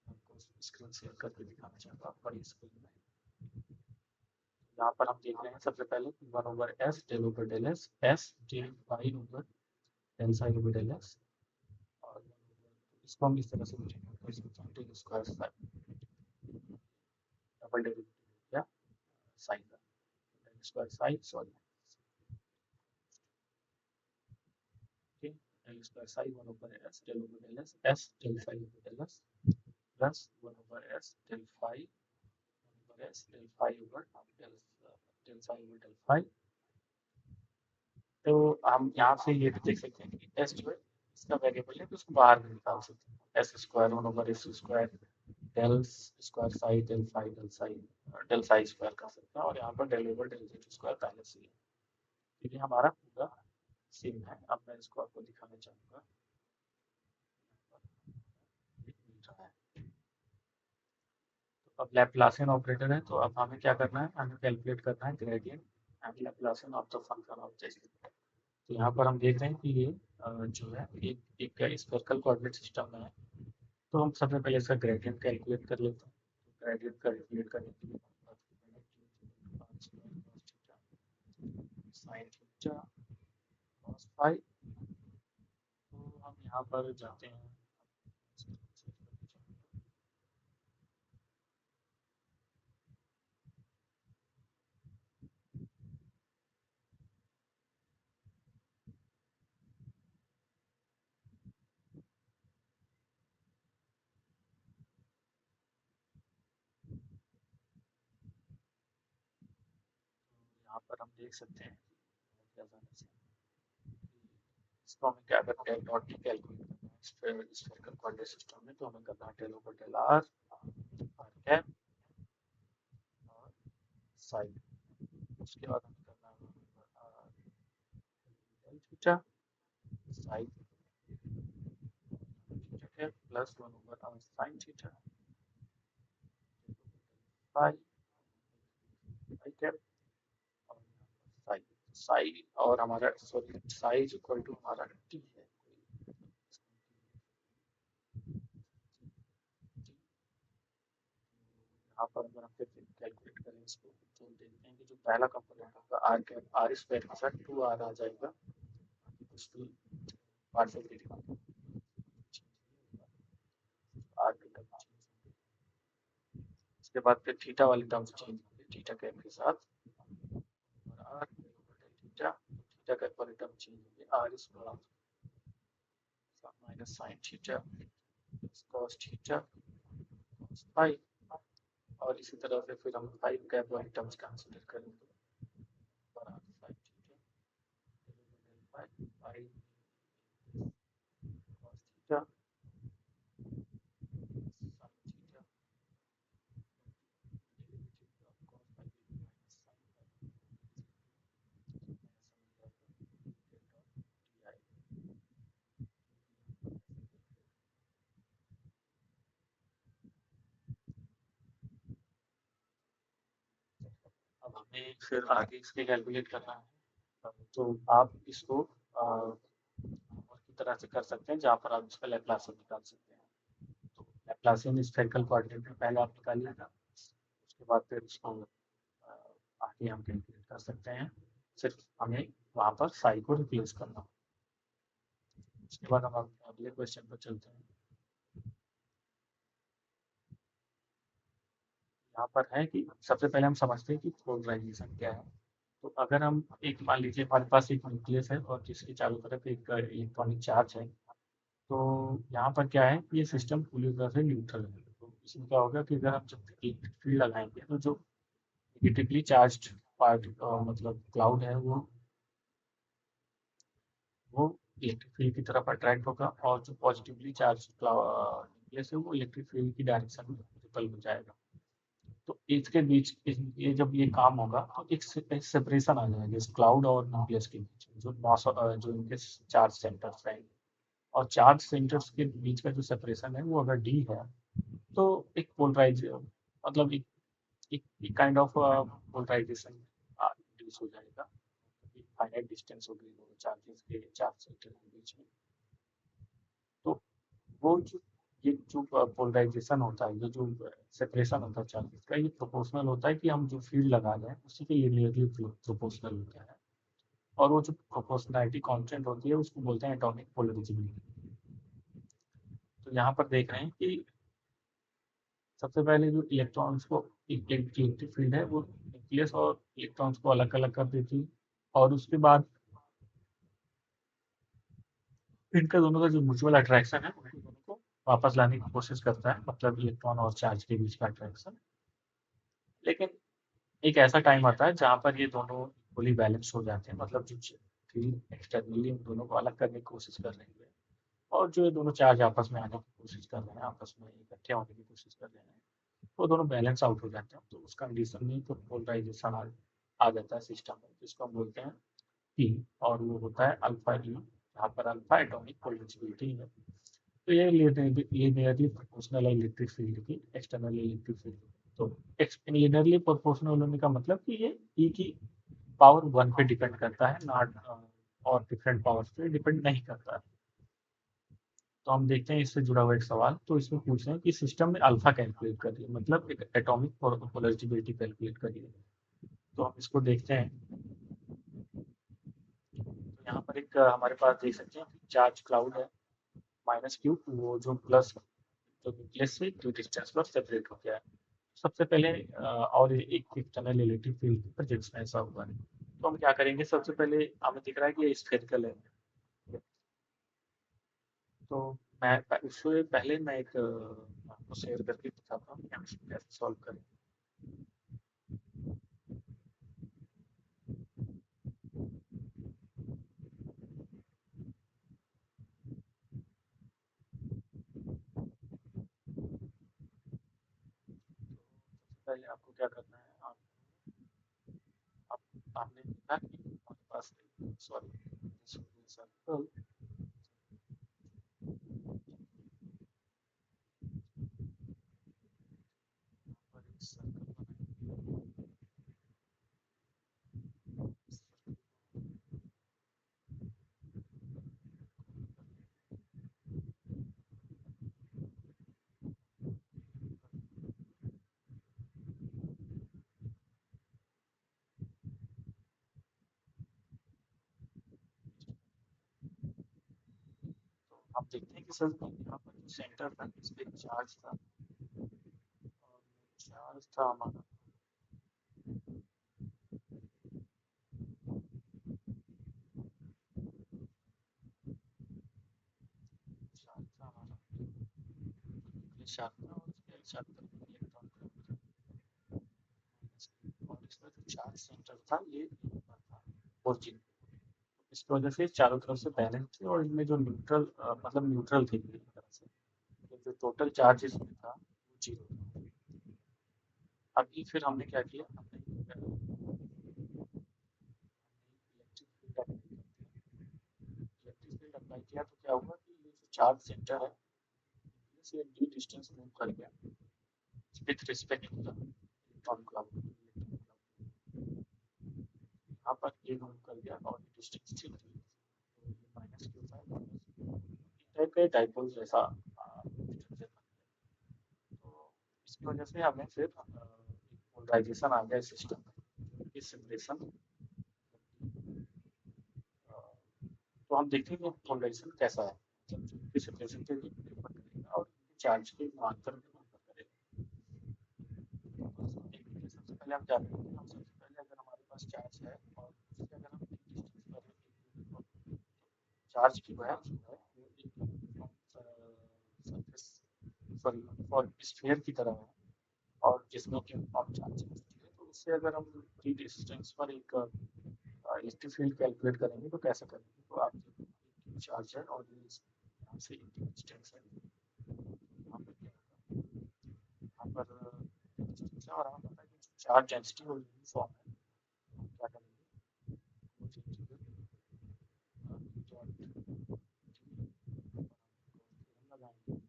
आपको स्क्रीन शेयर करके दिखाना चाहता हूँ बड़ी स्क्रीन में। यहाँ पर हम देख रहे हैं सबसे पहले one over s del over del s s del y over del psi over del s और इसको हम इस तरह से लिखेंगे del square psi double derivative या साइन का del square psi sorry del square psi one over s del over del s s del psi over del s plus one over s del phi over s del phi over del psi over del phi. तो हम यहाँ से ये भी देख सकते हैं कि एस जो है इसका वेरिएबल है तो उसको बाहर भी निकाल सकते हैं s square one over s square del square psi del psi square कर सकते हैं और यहाँ पर del over del z square पहले से ही है। तो ये हमारा पूरा सीन है। अब मैं इसको आपको दिखाना चाहूँगा। ये मिल रहा है। तो अब लैप्लासियन ऑपरेटर है, तो अब हमें क्या करना है, हमें कैलकुलेट करना है gradient and Laplacian of the function of this. तो यहाँ पर हम देख रहे हैं कि ये जो है एक एक स्फेरिकल कोऑर्डिनेट सिस्टम में है। तो हम सबसे पहले इसका ग्रेडियंट कैलकुलेट कर लेते हैं। तो ग्रेडियंट कैलकुलेट करने के लिए साइन थीटा कॉस फाई। तो हम यहाँ पर जाते हैं, यहाँ पर हम देख सकते हैं क्या जाने से इसको हमें क्या करते हैं, डॉट की कैलकुलेट करना है स्फेरिकल कोऑर्डिनेट सिस्टम में। तो हमें करना है del over del r cap और साइन। उसके बाद हमें करना है del theta sine theta cap plus 1 over r sine theta phi phi cap और साई साई और हमारा sorry psi is equal to हमारा टी है। यहाँ पर अगर हम फिर कैलकुलेट करें इसको, तो देखते हैं कि जो पहला कंपोनेंट होगा आर कैप आर स्क्वायर के साथ 2r आ जाएगा। उसकी पार्शियल डेरिवेटिव आर की टर्म चेंज होगी। उसके बाद फिर थीटा वाली टर्म चेंज होगी थीटा कैप के साथ आर थीटा थीटा कैप वाली टर्म चेंज होगी r square minus sine theta cos theta cos phi. और इसी तरह से फिर हम फाइव कैप वाली टर्म्स कंसीडर करेंगे और r phi theta phi phi cos theta sine theta derivative of cos phi minus sine अब हमें फिर आगे इसके कैलकुलेट करना है। तो आप इसको और की तरह से कर सकते हैं, जहाँ पर आप इसका लैप्लासियन निकाल सकते हैं। तो लैप्लासियन स्फेरिकल कोऑर्डिनेट में पहले आप निकालिएगा, उसके बाद फिर इसको आगे हम कैलकुलेट कर सकते हैं। सिर्फ हमें वहाँ पर साई को रिप्लेस करना। उसके बाद हम अगले क्वेश्चन पर चलते हैं। यहाँ पर है कि सबसे पहले हम समझते हैं कि पोलराइजेशन क्या है। तो अगर हम एक मान लीजिए हमारे पास एक न्यूक्लियस है और जिसके चारों तरफ एक इलेक्ट्रॉनिक चार्ज है। तो यहाँ पर क्या है, ये सिस्टम पूरी तरह से न्यूट्रल है। तो इसमें क्या होगा कि अगर हम जब इलेक्ट्रिक फील्ड लगाएंगे तो जो नेगेटिवली चार्ज्ड पार्ट मतलब क्लाउड है वो इलेक्ट्रिक फील्ड की तरफ अट्रैक्ट होगा और जो पॉजिटिवली चार्ज न्यूक्लियस है वो इलेक्ट्रिक फील्ड की डायरेक्शन में रिपल हो जाएगा। तो इसके बीच ये जब ये काम होगा तो एक सेपरेशन आ जाएगा इस क्लाउड और न्यूक्लियस के बीच जो जो इनके चार्ज सेंटर्स हैं। और चार्ज सेंटर्स के बीच का जो सेपरेशन है वो अगर डी है तो एक पोलराइज मतलब एक काइंड ऑफ पोलराइजेशन इंड्यूस हो जाएगा। फाइनाइट डिस्टेंस होगी दोनों चार्जेस के चार्ज सेंटर के बीच में। तो वो जो ये जो पोलराइजेशन होता है, ये जो सेपरेशन होता है चार्जेस का, ये प्रोपोर्शनल होता है कि हम जो फील्ड लगा रहे हैं उसी के लिनियरली प्रोपोर्शनल होता है। और वो जो प्रोपोर्शनैलिटी कांस्टेंट होती है उसको बोलते हैं एटॉमिक पोलराइजेबिलिटी। तो यहाँ पर देख रहे हैं कि सबसे पहले जो इलेक्ट्रॉन्स को इलेक्ट्रिक फील्ड है वो न्यूक्लियस और इलेक्ट्रॉन्स को अलग अलग कर देती है। और उसके बाद इनका दोनों का जो म्यूचुअल अट्रैक्शन है उनको दोनों को वापस लाने की कोशिश करता है, मतलब इलेक्ट्रॉन और चार्ज के बीच का अट्रैक्शन। लेकिन एक ऐसा टाइम आता है जहाँ पर ये दोनों फुली बैलेंस हो जाते हैं, मतलब जो फील्ड एक्सटर्नली इन दोनों को अलग करने की कोशिश कर रही है और जो ये दोनों चार्ज आपस में आने की कोशिश कर रहे हैं, आपस में इकट्ठे होने की कोशिश कर रहे हैं, वो दोनों बैलेंस आउट हो जाते हैं। तो उस कंडीशन में तो पोलराइजेशन आ जाता है सिस्टम में, जिसको हम बोलते हैं ई, और वो होता है अल्फा ई, जहाँ पर अल्फा एटॉमिक पोटेंशियलिटी है। तो ये लिनियरली प्रोपोर्शनल है इलेक्ट्रिक फील्ड की एक्सटर्नल इलेक्ट्रिक फील्ड। तो लिनियरली प्रोपोर्शनल होने का मतलब कि ये ई की पावर वन पे डिपेंड करता है, नॉट और डिफरेंट पावर्स पे डिपेंड नहीं करता है। तो हम देखते हैं इससे जुड़ा हुआ एक सवाल, तो इसमें पूछ रहे हैं कि सिस्टम में अल्फा कैलकुलेट करिए, मतलब एक एटॉमिक पोलरिटी कैलकुलेट करिए। तो हम इसको देखते हैं। तो यहाँ पर एक हमारे पास देख सकते हैं चार्ज क्लाउड है माइनस क्यू, वो जो प्लस जो न्यूक्लियस से क्यू डिस्टेंस पर सेपरेट हो गया है। सबसे पहले और एक एक्सटर्नल इलेक्ट्रिक फील्ड प्रोजेक्ट्स में ऐसा हुआ है। तो हम क्या करेंगे, सबसे पहले हमें दिख रहा है कि ये स्फेरिकल है। तो उससे पहले मैं एक आपको शेयर करके दिखाता हूँ कि हम इसको कैसे सॉल्व करें। पहले आपको क्या करना है, आपने देखा कि हमारे पास सॉरी सर्कल पर एक सर्कल तो आप देखते हैं कि सर यहाँ पर जो सेंटर था इस पे चार्ज था, और चार्ज था हमारा, चार्ज था हमारा न्यूक्लियस चार्ज था, और उसके चार्ज पर इलेक्ट्रॉन का और इसका जो चार्ज सेंटर था ये यहाँ पर था ओरिजिन। इसकी वजह से चारों तरफ से बैलेंस थे, और इनमें जो न्यूट्रल मतलब न्यूट्रल थे एक तरह से, तो जो टोटल चार्ज इसमें था वो जीरो था। अभी फिर हमने क्या किया, हमने इलेक्ट्रिक फील्ड अप्लाई कर दिया। इलेक्ट्रिक फील्ड अप्लाई किया तो क्या हुआ कि ये जो चार्ज सेंटर है से डी डिस्टेंस मूव कर गया with respect to the electron cloud. यहाँ पर ये मूव कर गया और ये डिस्टेंस थी, तो ये माइनस क्यू था, टाइप का डाइपोल जैसा डिस्टेंस है। तो इसकी वजह से हमें फिर पोलराइजेशन आ गया सिस्टम में, इस सेपरेशन। तो हम देखते हैं कि पोलराइजेशन कैसा है, मतलब किस सेपरेशन पे निर्भर करेगा और चार्ज के मात्रा पे निर्भर करेगा। तो देखिए सबसे पहले हम क्या करेंगे, हम सबसे पहले अगर हमारे पास चार्ज है और उससे अगर हम डिस्टेंस पर चार्ज की वैल्यू जो है वो एक सरफेस सॉरी फॉर स्फीयर की तरह है, और जिसमें कि हम चार्ज है, तो उससे अगर हम डी डिस्टेंस पर एक इलेक्ट्रिक फील्ड कैलकुलेट करेंगे तो कैसे करेंगे, तो आप चार्ज है और ये यहाँ से डिस्टेंस है, यहाँ पर क्या होगा, यहाँ पर डिस्टेंस है और हमें पता है कि चार्ज डेंसिटी और यूनिफॉर्म है। हम क्या करेंगे, कुछ इंटीग्रल लगाएंगे, और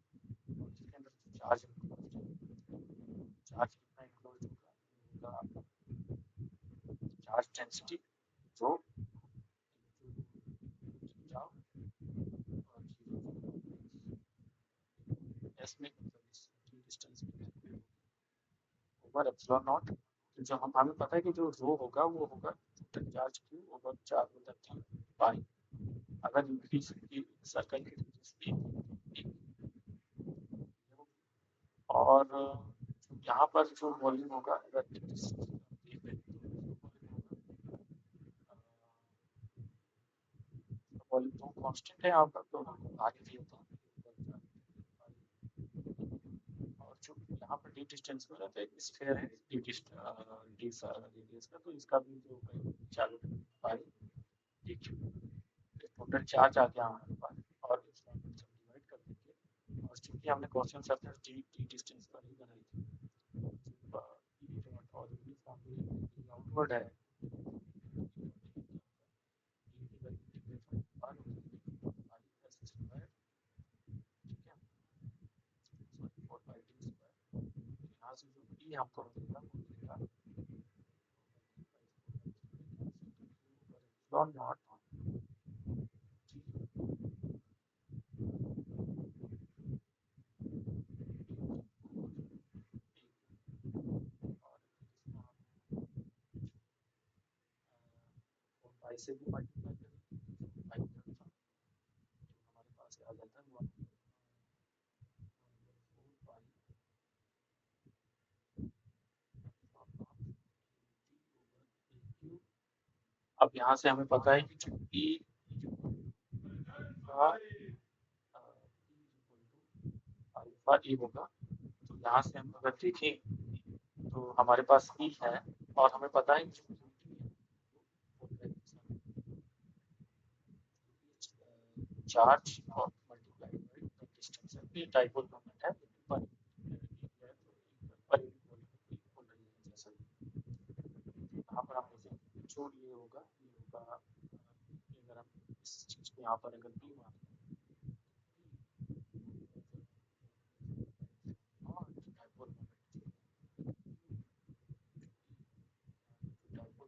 जिसके अंदर चार्ज चार्ज कितना इंक्लोज होगा, चार्ज डेंसिटी जो जाओ और एस में डिस्टेंस में कैलकुलेट ओवर एप्सिलॉन नॉट। तो जो हम हमें पता है कि जो रो होगा वो होगा टोटल चार्ज क्यू ओवर 4/3 पाई। अगर इंक्रीज की सर्कल की रेडियस और यहाँ पर जो वॉल्यूम होगा अगर वॉल्यूम तो कांस्टेंट है यहाँ पर, तो आगे भी होता है। और जो यहाँ पर डी डिस्टेंस में रहता है एक स्फीयर है डी रेडियस का, तो इसका भी जो चालू पाई डी क्यू टोटल चार्ज आ गया हमारे पास, और इसको हम डिवाइड कर देंगे। और चूंकि हमने question surface D D distance पर ही बनाई थी, और यूनिफॉर्म आउटवर्ड है, ई हमको मिलेगा वो मिलेगा एप्सिलॉन नॉट पाई से भी मल्टीप्लाई करेंगे पाई हमारे पास आ जाता है 1 अब यहाँ से हमें पता है कि जो ई का अल्फा ई होगा, तो यहाँ से हम अगर देखें तो हमारे पास ई है और हमें पता है कि चार्ज और मल्टीप्लाई बाय द डिस्टेंस है, ये डाइपोल मोमेंट है पर जैसा यहाँ पर हम देखें जो ये होगा अगर हम इस चीज को यहाँ पर अगर बी मान डाइपोल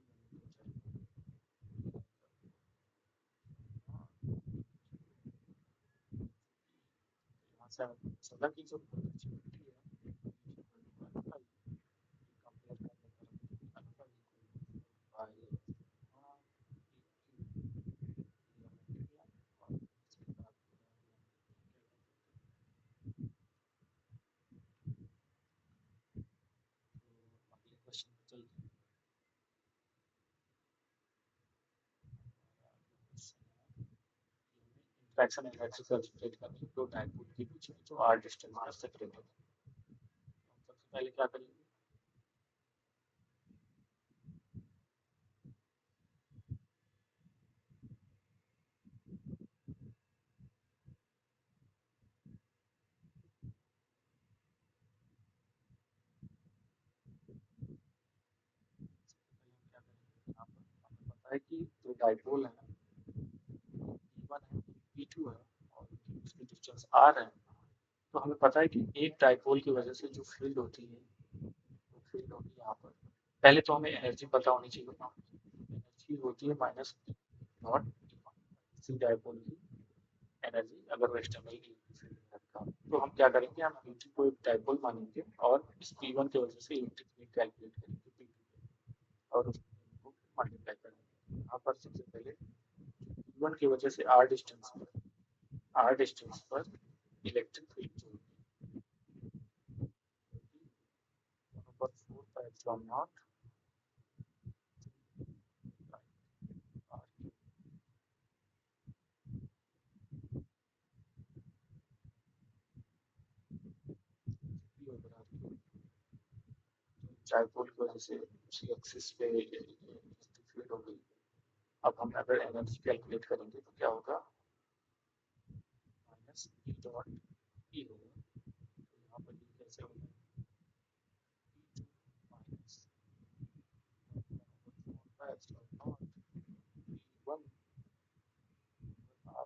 यहाँ से हमें समझा कि जो पोटेंशियलिटी है कंपेयर करने पर अगले क्वेश्चन पे चलते हैं। इंटरेक्शन एनर्जी कैलकुलेट करनी है दो डायपोल के बीच में जो आर डिस्टेंस पर सेपरेट है। सबसे पहले क्या करेंगे, यहाँ पर हमें पता है कि जो डायपोल है E1 है E2 है और उसकी डिस्टेंस R है, तो हमें पता है कि एक डायपोल की वजह से जो फील्ड होती है वो फील्ड होगी यहाँ पर। पहले तो हमें एनर्जी पता होनी चाहिए, एनर्जी होती है माइनस नॉट सी डायपोल की एनर्जी अगर वो एक्सटर्नल फील्ड का। तो हम क्या करेंगे, हम E2 को एक डायपोल मानेंगे और इस P1 की वजह से इलेक्ट्रिक फील्ड कैलकुलेट करेंगे P2 और उसको मल्टीप्लाई करेंगे। यहाँ पर सबसे पहले P1 की वजह से R डिस्टेंस पर इलेक्ट्रिक फील्ड जो पर 4 पाई एप्सिलॉन नॉट डायपोल की वजह से उसी एक्सिस पे फील्ड हो गई। अब हम अगर एनर्जी कैलकुलेट करेंगे तो क्या होगा, माइनस ई डॉट ई होगा, तो यहाँ पर ये कैसे होगा माइनस वन आर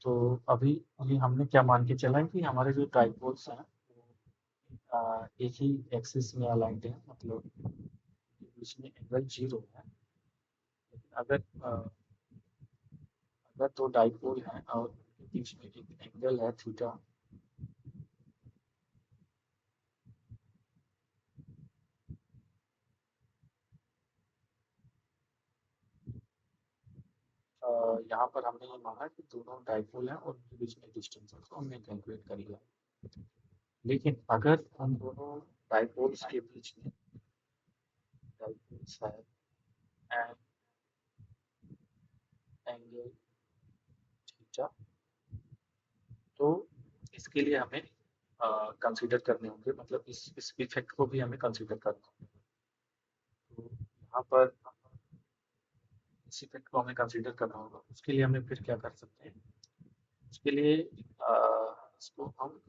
तो अभी अभी हमने क्या मान के चला है कि हमारे जो डाइपोल्स हैं एक ही एक्सिस में अलाइंड है, मतलब बीच में एंगल जीरो है। लेकिन अगर दो डाइपोल हैं और बीच में एक एंगल है थीटा, यहाँ पर हमने ये माना कि दोनों डाइपोल हैं और उनके बीच में डिस्टेंस है, तो हमने कैलकुलेट कर लिया। लेकिन अगर हम दोनों डाइपोल्स के बीच में डाइपोल्स है एंड एंगल थीटा, तो इसके लिए हमें कंसीडर करने होंगे, मतलब इस इफेक्ट को भी हमें कंसीडर करना होगा। तो यहाँ पर इस इफेक्ट को हमें कंसीडर करना होगा, उसके लिए हमें फिर क्या कर सकते हैं, उसके लिए इसको हम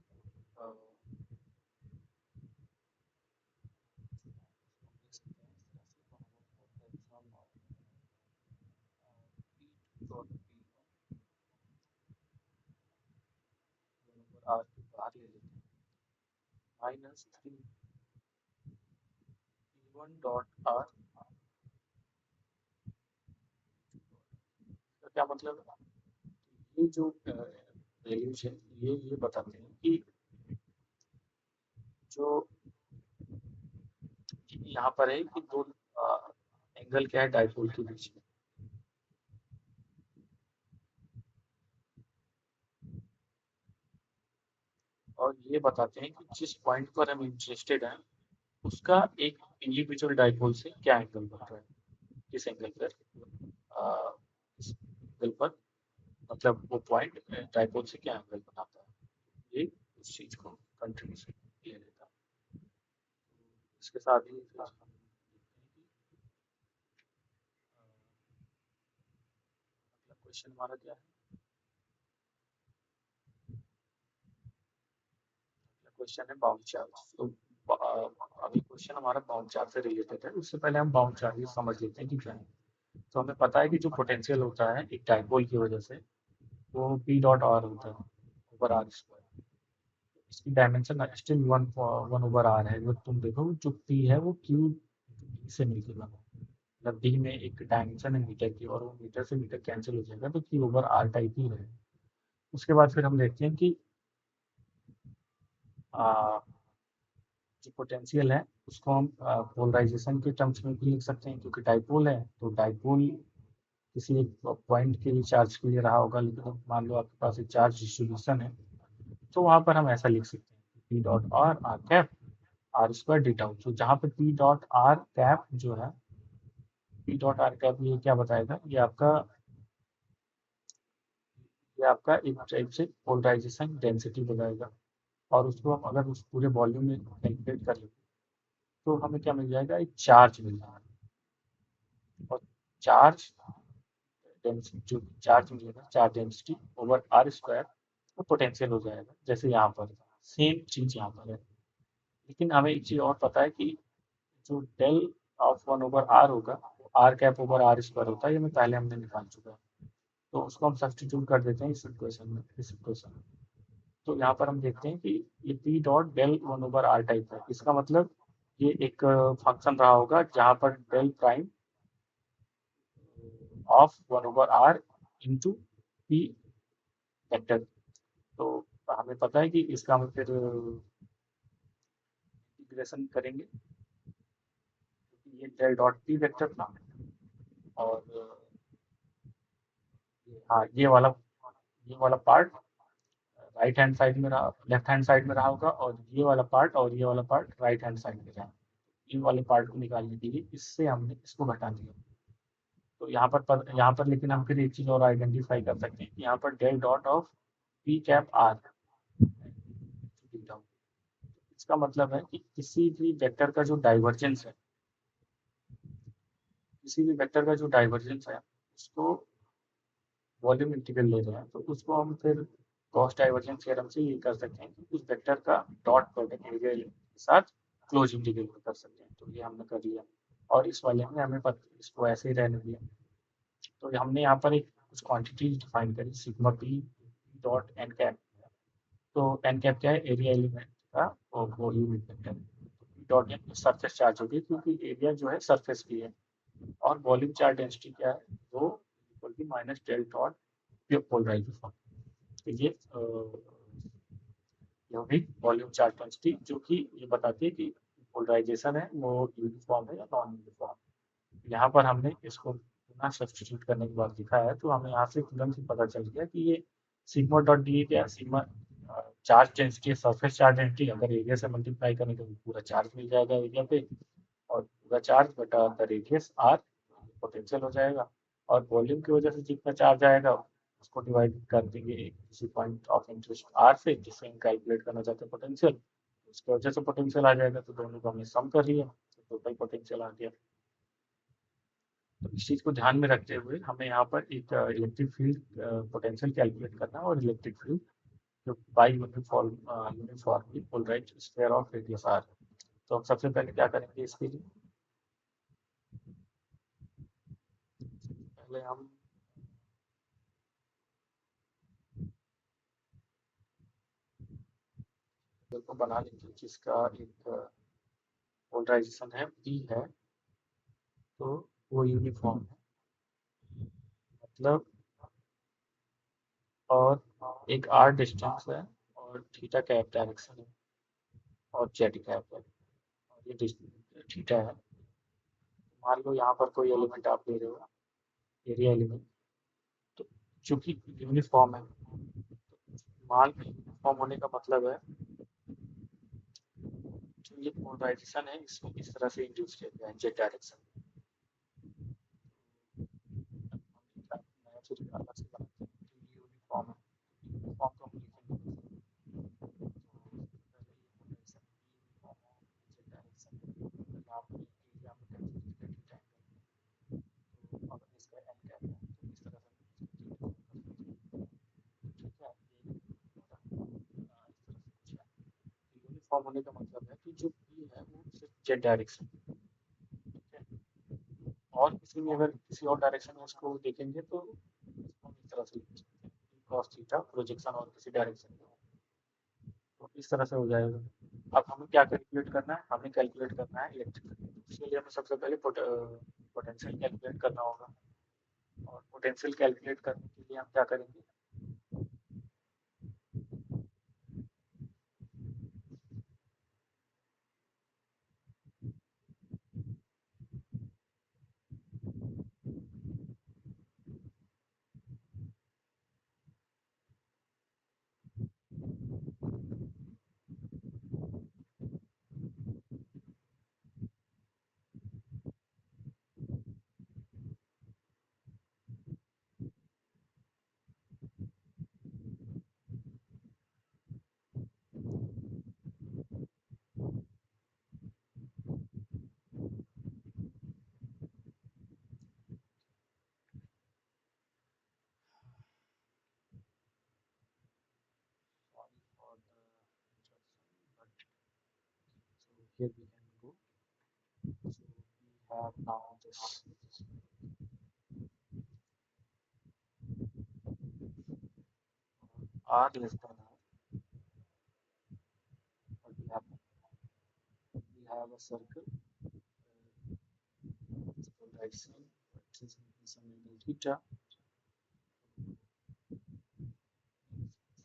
-3 P1 डॉट आर। तो क्या मतलब है? ये जो वैल्यूज है ये बताते हैं कि जो यहाँ पर है कि दो एंगल क्या है डाइपोल के बीच में। और ये बताते हैं कि जिस पॉइंट पर हम इंटरेस्टेड हैं उसका एक इंडिविजुअल डाइपोल से क्या एंगल बन रहा है, किस एंगल पर इस एंगल पर, मतलब वो पॉइंट डाइपोल से क्या एंगल बनाता है, ये उस चीज को कंट्रीब्यूशन ले लेता है। इसके साथ ही फिर हम देखते हैं कि मतलब क्वेश्चन हमारा क्या है। क्वेश्चन है बाउंड चार्ज। तो अभी क्वेश्चन हमारा बाउंड चार्ज से रिलेटेड है। उससे पहले हम बाउंड चार्जेस समझ लेते हैं कि क्या है। तो हमें पता है कि जो पोटेंशियल होता है एक डाइपोल की वजह से वो पी डॉट आर होता है ओवर आर स्क्वायर। इसकी dimension still one one over r है। जो तुम देखो जो पी है वो क्यू से मिलकर बना है। मतलब डी में एक डायमेंशन है मीटर की और वो मीटर से मीटर कैंसिल हो जाएगा तो क्यू ओवर आर टाइप ही है। उसके बाद फिर हम देखते हैं कि आ, जो पोटेंशियल है उसको हम पोलराइजेशन के टर्म्स में भी लिख सकते हैं क्योंकि डाइपोल है तो डाइपोल किसी एक पॉइंट के लिए चार्ज के लिए रहा होगा। लेकिन मान लो आपके पास एक चार्ज डिस्ट्रीब्यूशन है तो वहां पर हम ऐसा लिख सकते हैं p dot r r cap r square d tau. तो जहाँ पे पी डॉट आर कैप जो है पी डॉट आर कैप ये क्या बताएगा, ये आपका एक टाइप से पोलराइजेशन डेंसिटी बताएगा। और उसको हम अगर उस पूरे वॉल्यूम में कैलकुलेट कर लें तो हमें क्या मिल जाएगा, एक चार्ज मिल जाएगा। और चार्ज डेंसिटी जो चार्ज मिलेगा charge density over r square वो पोटेंशियल हो जाएगा जैसे यहाँ पर सेम चीज यहाँ पर है। लेकिन हमें एक चीज और पता है कि जो del of one over r होगा वो r cap over r square होता है। ये मैं पहले हमने निकाल चुका है। तो उसको हम सब्सटीट्यूट कर देते हैं इस इक्वेशन में। तो यहाँ पर हम देखते हैं कि ये p dot del one over r type है। इसका मतलब ये एक फंक्शन रहा होगा जहाँ पर del prime of one over r into p vector. तो हमें पता है कि इसका हम फिर इंटीग्रेशन करेंगे क्योंकि ये डेल डॉट पी वेक्टर था। और हाँ ये वाला पार्ट राइट हैंड साइड में रहा, लेफ्ट हैंड साइड में रहा होगा और ये वाला पार्ट राइट हैंड साइड में रहा। इन वाले पार्ट को निकालने के लिए इससे हमने इसको घटा दिया। तो यहाँ पर लेकिन हम फिर एक चीज और आइडेंटिफाई कर सकते हैं कि यहाँ पर del dot of p cap r. इसका मतलब है कि किसी भी वेक्टर का जो डाइवर्जेंस है उसको वॉल्यूम इंटीग्रल ले रहे हैं तो उसको हम फिर गॉस डाइवर्जेंस थ्योरम से ये कर सकते हैं कि उस वेक्टर का डॉट प्रोडक्ट एरिया के साथ क्लोज इंटीग्रल कर सकते हैं। तो ये हमने कर लिया। और इस वाले में हमें इसको ऐसे ही रहने दिया। तो हमने यहाँ पर एक कुछ क्वांटिटी डिफाइन करी sigma p dot n cap. तो एन कैप क्या है, एरिया एलिमेंट का और volume vector. Dot n surface charge होगी क्योंकि एरिया जो है सरफेस की है। और वॉल्यूम चार्ज डेंसिटी क्या है, वो equal to minus del dot polarization. तो ये भी वॉल्यूम चार्ज डेंसिटी जो कि ये बताती है कि पोलराइजेशन है वो यूनिफॉर्म है या नॉन यूनिफॉर्म। यहाँ पर हमने इसको पुनः सब्सटीट्यूट करने के बाद लिखा है तो हमें यहाँ से तुरंत ही पता चल गया कि ये सिग्मा डॉट डी क्या सिग्मा चार्ज डेंसिटी है, सरफेस चार्ज डेंसिटी। अगर एरिया से मल्टीप्लाई करें तो पूरा चार्ज मिल जाएगा एरिया पे और पूरा चार्ज बटा द रेडियस आर पोटेंशियल हो जाएगा। और वॉल्यूम की वजह से जितना चार्ज आएगा उसको डिवाइड कर देंगे किसी पॉइंट ऑफ इंटरेस्ट आर से जिससे हम कैलकुलेट करना चाहते हैं पोटेंशियल। उसकी वजह से पोटेंशियल आ जाएगा तो दोनों को हमने सम कर लिया तो टोटल पोटेंशियल आ गया। तो इस चीज को ध्यान में रखते हुए हमें यहाँ पर एक इलेक्ट्रिक फील्ड पोटेंशियल कैलकुलेट करना है और इलेक्ट्रिक फील्ड जो by uniformly polarized sphere of radius r. तो हम सबसे पहले क्या करेंगे इसके लिए, पहले हम को बना लेंगे जिसका एक पोलराइजेशन है पी है, तो वो यूनिफॉर्म है मतलब, और एक आर डिस्टेंस है और थीटा कैप डायरेक्शन है और जेड कैप है और ये थीटा है। मान लो यहाँ पर कोई एलिमेंट आप ले रहे हो, एरिया एलिमेंट, तो चूंकि यूनिफॉर्म है, मान यूनिफॉर्म होने का मतलब है जो ये पोलराइजेशन है इसको इस तरह से इंड्यूस किया गया है जेड डायरेक्शन। मैं फिर अलग से बनाते हैं तो ये यूनिफॉर्म है, यूनिफॉर्म को हम लिखेंगे यहाँ पर एरिया में कंसिडर थीटा एंगल, तो अगर इसका एन कैप है तो इस तरह से ठीक है, इस तरह से कुछ है। यूनिफॉर्म होने का मतलब है कि जो पी है वो सिर्फ जेड डायरेक्शन, ठीक है, और किसी में अगर किसी और डायरेक्शन में उसको देखेंगे तो इसको हम इस तरह से लिख सकते हैं कॉस थीटा प्रोजेक्शन और किसी डायरेक्शन में, तो इस तरह से हो जाएगा। अब हमें क्या कैलकुलेट करना है, हमें कैलकुलेट करना है इलेक्ट्रिक फील्ड, इसके लिए हमें सबसे पहले पोटेंशियल कैलकुलेट करना होगा, और पोटेंशियल कैलकुलेट करने के लिए हम क्या करेंगे, sorry for the interruption, but so here we can go. So we have now this r less than r, what we have, we have a circle, it's called right side, which is some angle theta,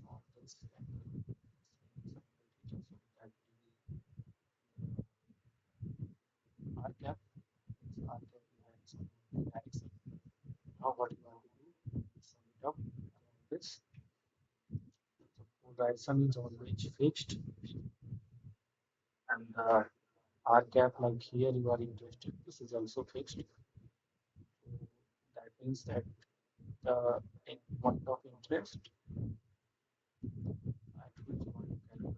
not this angle, some angle theta, so that will be r cap, r cap we have some direction. Now what you have to do is sum it up around this. The polarization is always fixed, and r cap, like here you are interested, this is also fixed. So that means that the point of interest at which you want to calculate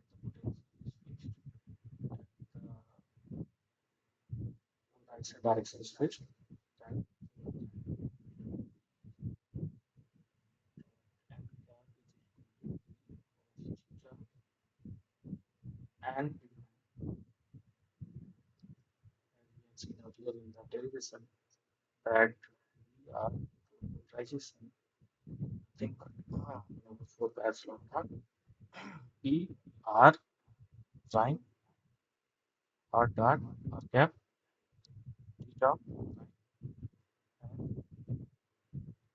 the potential is fixed, and the polarization direction is fixed. Then n cap is equal to cos theta, and as we have seen earlier in the derivation that we are polarization, think before that's long thought, P r prime r dot r cap theta and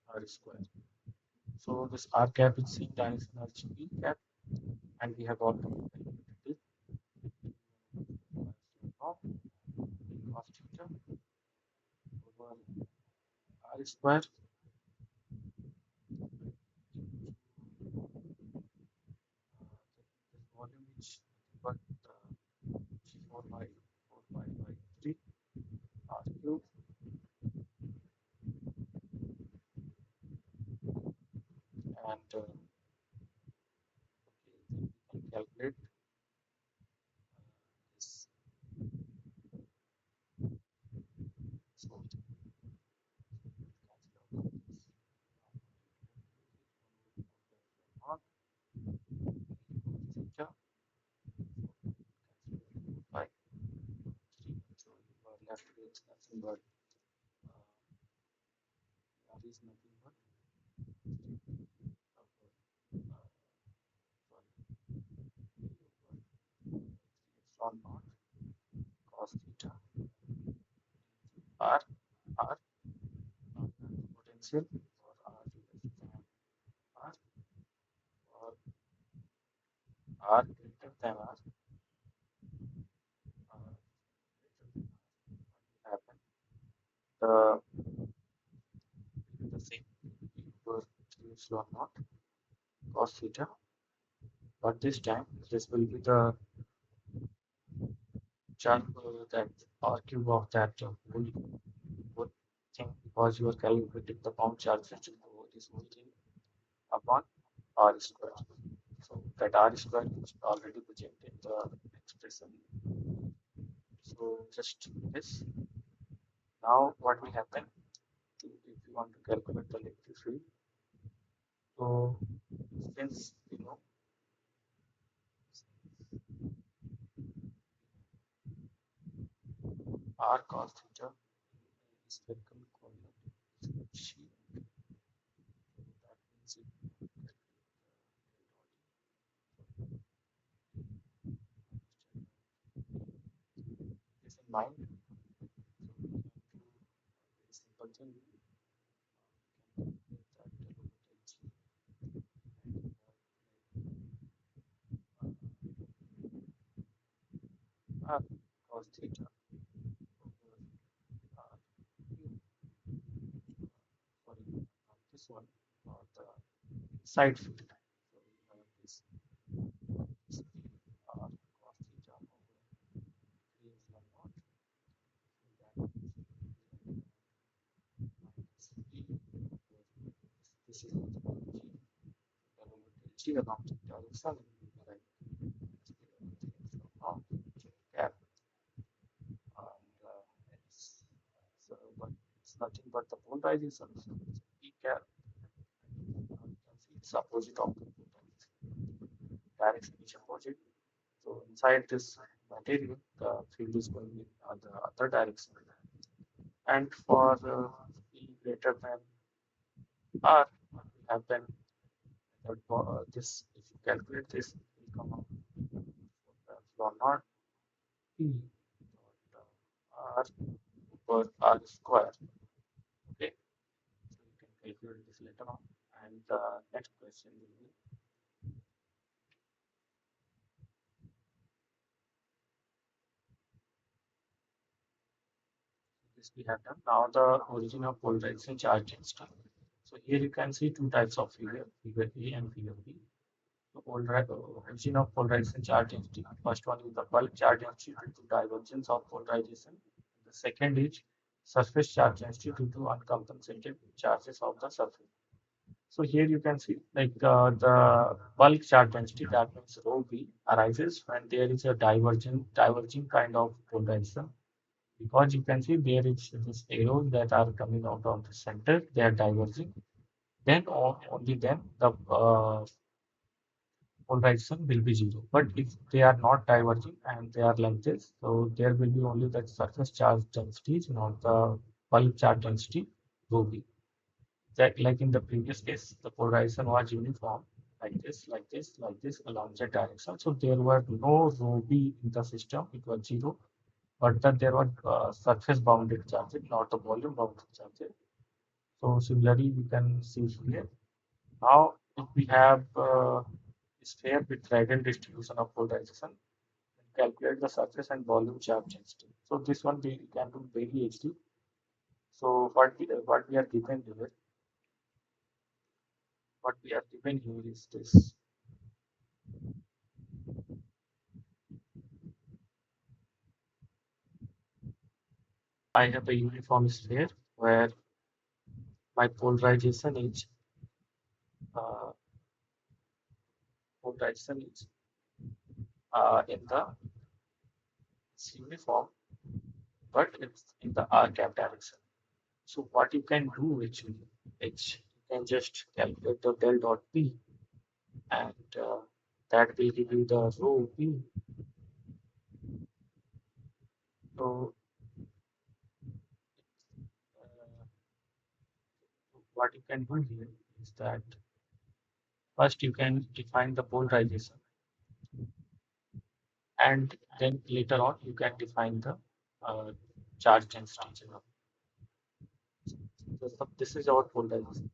r square. So this r cap is same direction as P cap, and we have already calculated this of cos theta over r square this volume is but 4 by 4 pi by 3 r cube, and okay, then we can calculate this. So not theta by 3. So you are left with nothing but r is nothing but sorry, potential for R less than R or R greater than R, happen the the same equal to epsilon naught cos theta, but this time this will be the charge that R cube of that whole thing because you are calculating the bound charges to this whole thing upon R square. So that R square is already projected the expression. So just this. Now what will happen if you want to calculate the electric field? So since you know R cos theta is spherical coordinate sheet, that means if you this in mind, so we can do a simple thing. We can calculate that velocity and R cos theta over R cube. Sorry, not this one, or the side field. So we have this R cos theta over 3 epsilon naught. So that means minus E over this is nothing but G. The over G along the direction will be like epsilon naught cap and so but it's nothing but the polarization. So it's E cap. You can see it's opposite of the polarization. Direction is opposite. So inside this material, the field is going in the other direction. And for E greater than R, what will happen that this, if you calculate this, it will come out epsilon naught P dot R over R square. Okay, so you can calculate this later on. And the next question will be this we have done. Now the origin of polarization charge density. So here you can see two types of figure, figure A and figure B. So origin of polarization charge density. First one is the bulk charge density due to divergence of polarization. The second is surface charge density due to uncompensated charges of the surface. So here you can see like the bulk charge density, that means rho B, arises when there is a diverging kind of polarization, because you can see there is this arrows that are coming out of the center, they are diverging. Then only then the polarization will be zero. But if they are not diverging and they are like this, so there will be only the surface charge densities, not the bulk charge density rho B. That like in the previous case, the polarization was uniform, like this, like this, like this along the direction. So there were no rho B in the system, it was zero, but that there were surface bounded charges, not the volume bounded charges. So similarly, we can see here. Now, if we have sphere with radial distribution of polarization, calculate the surface and volume charge density. So this one we can do very easily. So what we are given here, what we are given here is this. I have a uniform sphere where my uh, polarization is in the it's uniform, but it's in the r cap direction. So what you can do actually is you can just calculate the del dot p, and that will give you the rho p. So uh, what you can do here is that first you can define the polarization, and then later on you can define the charge density. this is our polarization.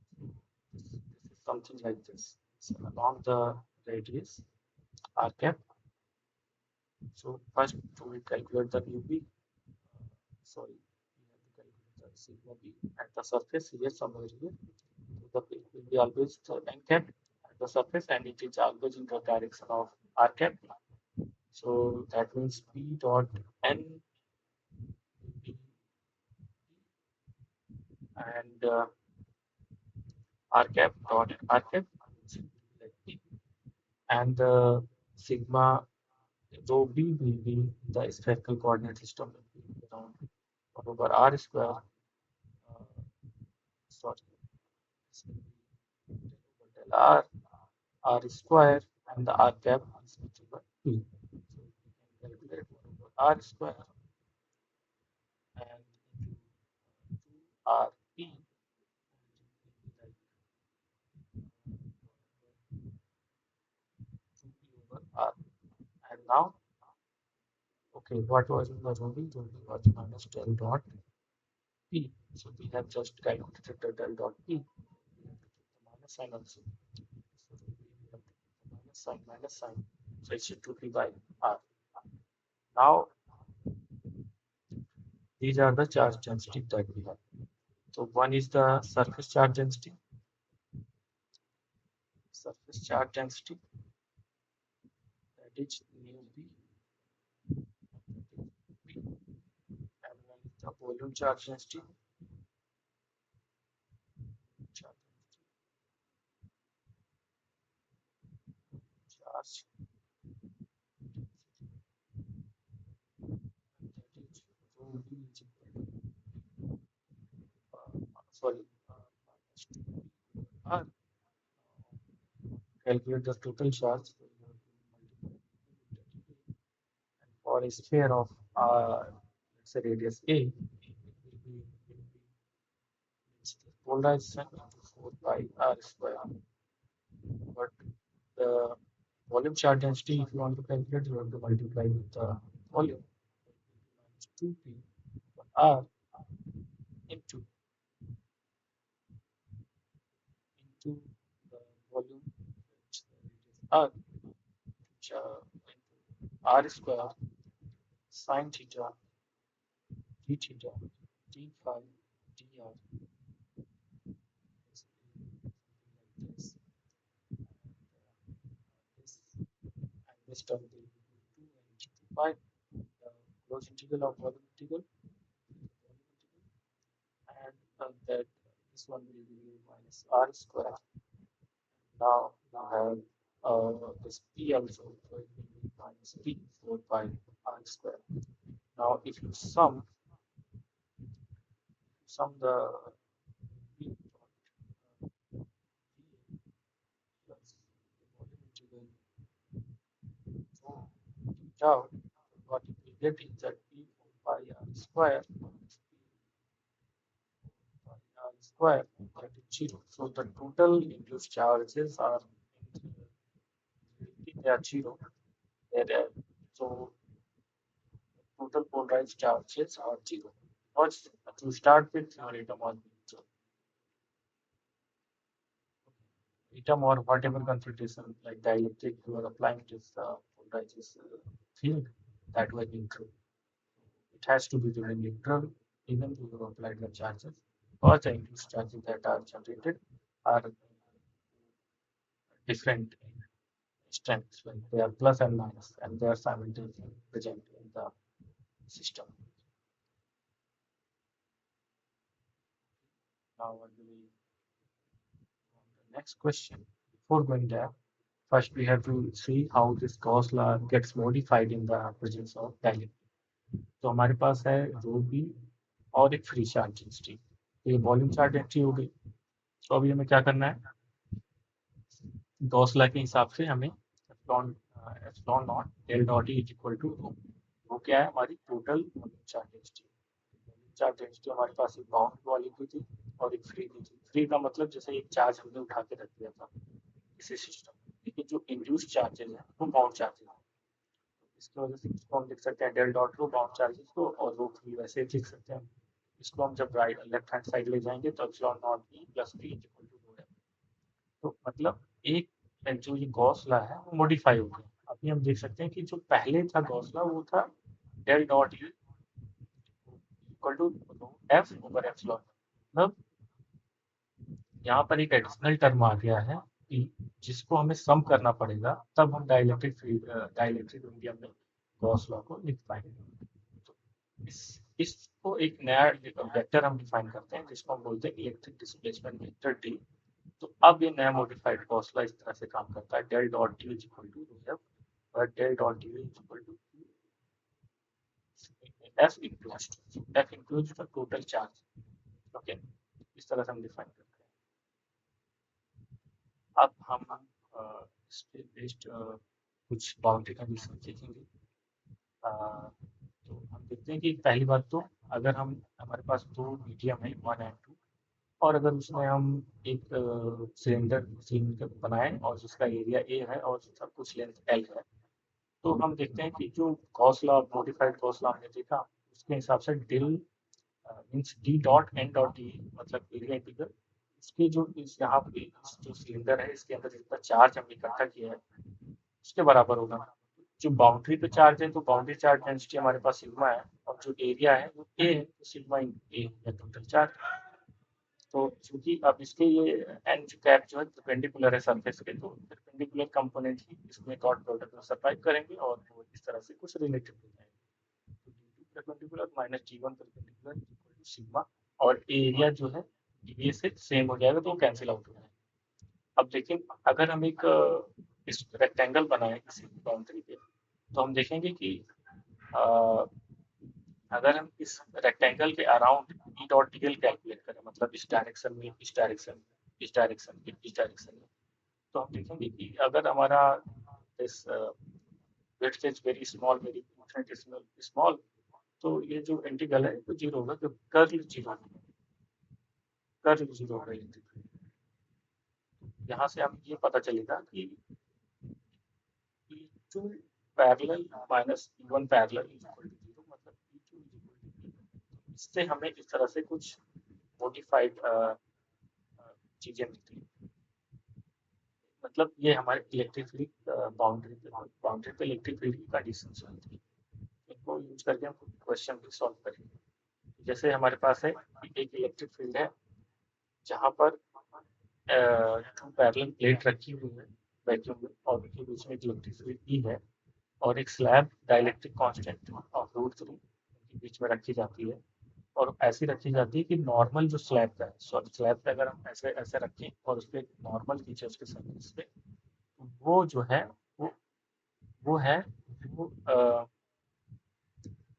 This is something like this. So along the radius r cap. So first we calculate the UV. Sorry, we have to calculate the sigma b at the surface here somewhere here. So the peak will be always the n cap at the surface, and it is always in the direction of r cap. So that means P dot n will be, and r cap dot r cap will be like P, and the sigma rho b will be the spherical coordinate system will be around 1 over r square. Sorry, this will be 10 over del r square, and the r cap is nothing but P. So we can calculate 1 over r square and into 2rp, like 2p over r. And now, okay, what was in the Ruby? Ruby was minus del dot p. So we have just calculated the del dot p. We have to put the minus sign also. So we have to put the minus sign. So it should be by r. Now, these are the charge density that we have. So one is the surface charge density, that is mu b, p, and one is the volume charge density, charge charge that is rho b is equal to sorry minus 2 r. Calculate the total charge. So you have to multiply and for a sphere of let's say radius a, it will be it's the polarization into 4 pi r square. But the volume charge density, if you want to calculate, you have to multiply with the volume. Minus 2p r into into the volume, which the radius r, which into r square sine theta d theta d phi dr is something like this. This and this term will be 2 and 2 pi. The closed integral of volume integral, and that this one will be minus r square. Now you have this p also, so it will be minus p 4 pi r square. Now if you sum the p dot v plus the volume integral out, what you will get is that p 4 pi r square minus p pi r square, that is 0. So the total induced charges are in reality they are 0. They're, so total polarized charges are 0. Because to start with, your atom was neutral. Atom or whatever configuration like dielectric you are applying this polarized field, that was neutral. It has to be remain neutral even though you applied the charges, because the induced charges that are generated are different strengths, like they are plus and minus, and they are simultaneously present in the system. Now, I believe on the next question, before going there, first we have to see how this Gauss law gets modified in the presence of dielectric. तो हमारे पास है रो बी और एक फ्री चार्ज डेंसिटी, तो ये वॉल्यूम चार्ज डेंसिटी हो गई. तो अभी हमें क्या करना है, गॉस लॉ के हिसाब से हमें epsilon naught del dot E is equal to rho. वो क्या है, हमारी total volume charge density. Volume charge density हमारे पास एक बाउंड वॉल्यूम की थी और एक फ्री की थी. फ्री का मतलब जैसे एक चार्ज हमने उठा के रख दिया था इसी सिस्टम, लेकिन जो इंड्यूस्ड चार्जेस हैं वो बाउंड चार्जेस हैं. इसकी वजह से इसको हम लिख सकते हैं del dot rho bound charges को, और रो फ्री वैसे लिख सकते हैं. इसको हम जब राइट लेफ्ट हैंड साइड ले जाएंगे तो epsilon naught b plus B is equal to rho f. तो मतलब एक जो ये गॉस लॉ है वो मॉडिफाई हो गया। अभी हम देख सकते हैं कि जो पहले था गॉस लॉ वो था del dot u equal to f over epsilon. मतलब यहाँ पर एक एडिशनल टर्म आ गया है कि जिसको हमें सम करना पड़ेगा, तब हम डाइलेक्ट्रिक मीडियम में गॉस लॉ को लिख पाएंगे। तो इसको एक नया वेक्टर हम डिफाइन करते हैं जिसको हम बोलते हैं इलेक्ट्रिक डिस्प्लेसमेंट वेक्टर डी। तो अब ये नया मॉडिफाइड गॉस लॉ इस तरह से काम करता है, del dot D is equal to rho F और del dot D is equal to F includes the total charge. Okay, इस तरह से हम डिफाइन करते हैं। अब हम इस पे बेस्ड कुछ बाउंड्री कंडीशन देखेंगे। तो हम देखते हैं कि पहली बात तो अगर हम हमारे पास दो मीडियम है 1 and 2, और अगर उसमें हम एक सिलेंडर सिलेंडर बनाएं और जिसका एरिया ए है और सब कुछ लेंथ एल है, तो हम देखते हैं कि जो Gauss law modified Gauss law हमने देखा उसके हिसाब से del means d dot n dot d मतलब एरिया इंटीग्रल इसके जो इस यहाँ पे इस जो सिलेंडर है इसके अंदर जितना चार्ज हमने इकट्ठा किया है उसके बराबर होगा। जो बाउंड्री पे चार्ज है तो बाउंड्री चार्ज डेंसिटी हमारे पास सिग्मा है और जो एरिया है वो ए है, तो सिग्मा ए है टोटल चार्ज। तो चूंकि अब इसके ये एन कैप जो है परपेंडिकुलर है सरफेस के, तो परपेंडिकुलर कंपोनेंट ही इसमें डॉट प्रोडक्ट में सरवाइव करेंगे और वो इस तरह से कुछ रिलेटिव हो जाएंगे। तो D two perpendicular minus d one perpendicular equal to sigma, और एरिया जो है डी से सेम हो जाएगा तो वो कैंसिल आउट हो जाएगा। अब देखिए अगर हम एक इस रेक्टेंगल बनाए किसी बाउंड्री पे, तो हम देखेंगे कि अ, अगर हम इस रेक्टेंगल के around E dot DL calculate करें, मतलब इस डायरेक्शन में इस डायरेक्शन में इस डायरेक्शन में इस डायरेक्शन में, तो हम देखेंगे कि अगर हमारा इस width is very small very infinitesimal small, तो ये जो इंटीग्रल है वो जीरो होगा, तो कर्ल जीरो होगा, कर्ल जीरो होगा इंटीग्रल। यहाँ से हमें ये पता चलेगा कि E2 parallel minus E1 parallel is equal to zero, मतलब E2 is equal to E1। इससे हमें इस तरह से कुछ मॉडिफाइड चीजें मिलती हैं। मतलब ये हमारे इलेक्ट्रिक फील्ड बाउंड्री पे इलेक्ट्रिक फील्ड की कंडीशंस होती है। इनको यूज करके हम क्वेश्चन भी सॉल्व करेंगे। जैसे हमारे पास है एक इलेक्ट्रिक फील्ड है जहाँ पर टू पैरेलल प्लेट रखी हुई है वैक्यूम में और उनके बीच में एक इलेक्ट्रिक फील्ड ई है, और एक स्लैब डाइलेक्ट्रिक कांस्टेंट ऑफ √3 उनके बीच में रखी जाती है। और ऐसी रखी जाती है कि नॉर्मल जो स्लैब का है, सॉरी स्लैब पे अगर हम ऐसे ऐसे रखें और उस पर नॉर्मल खींचे उसके सरफेस पे, तो वो जो है वो वो है वो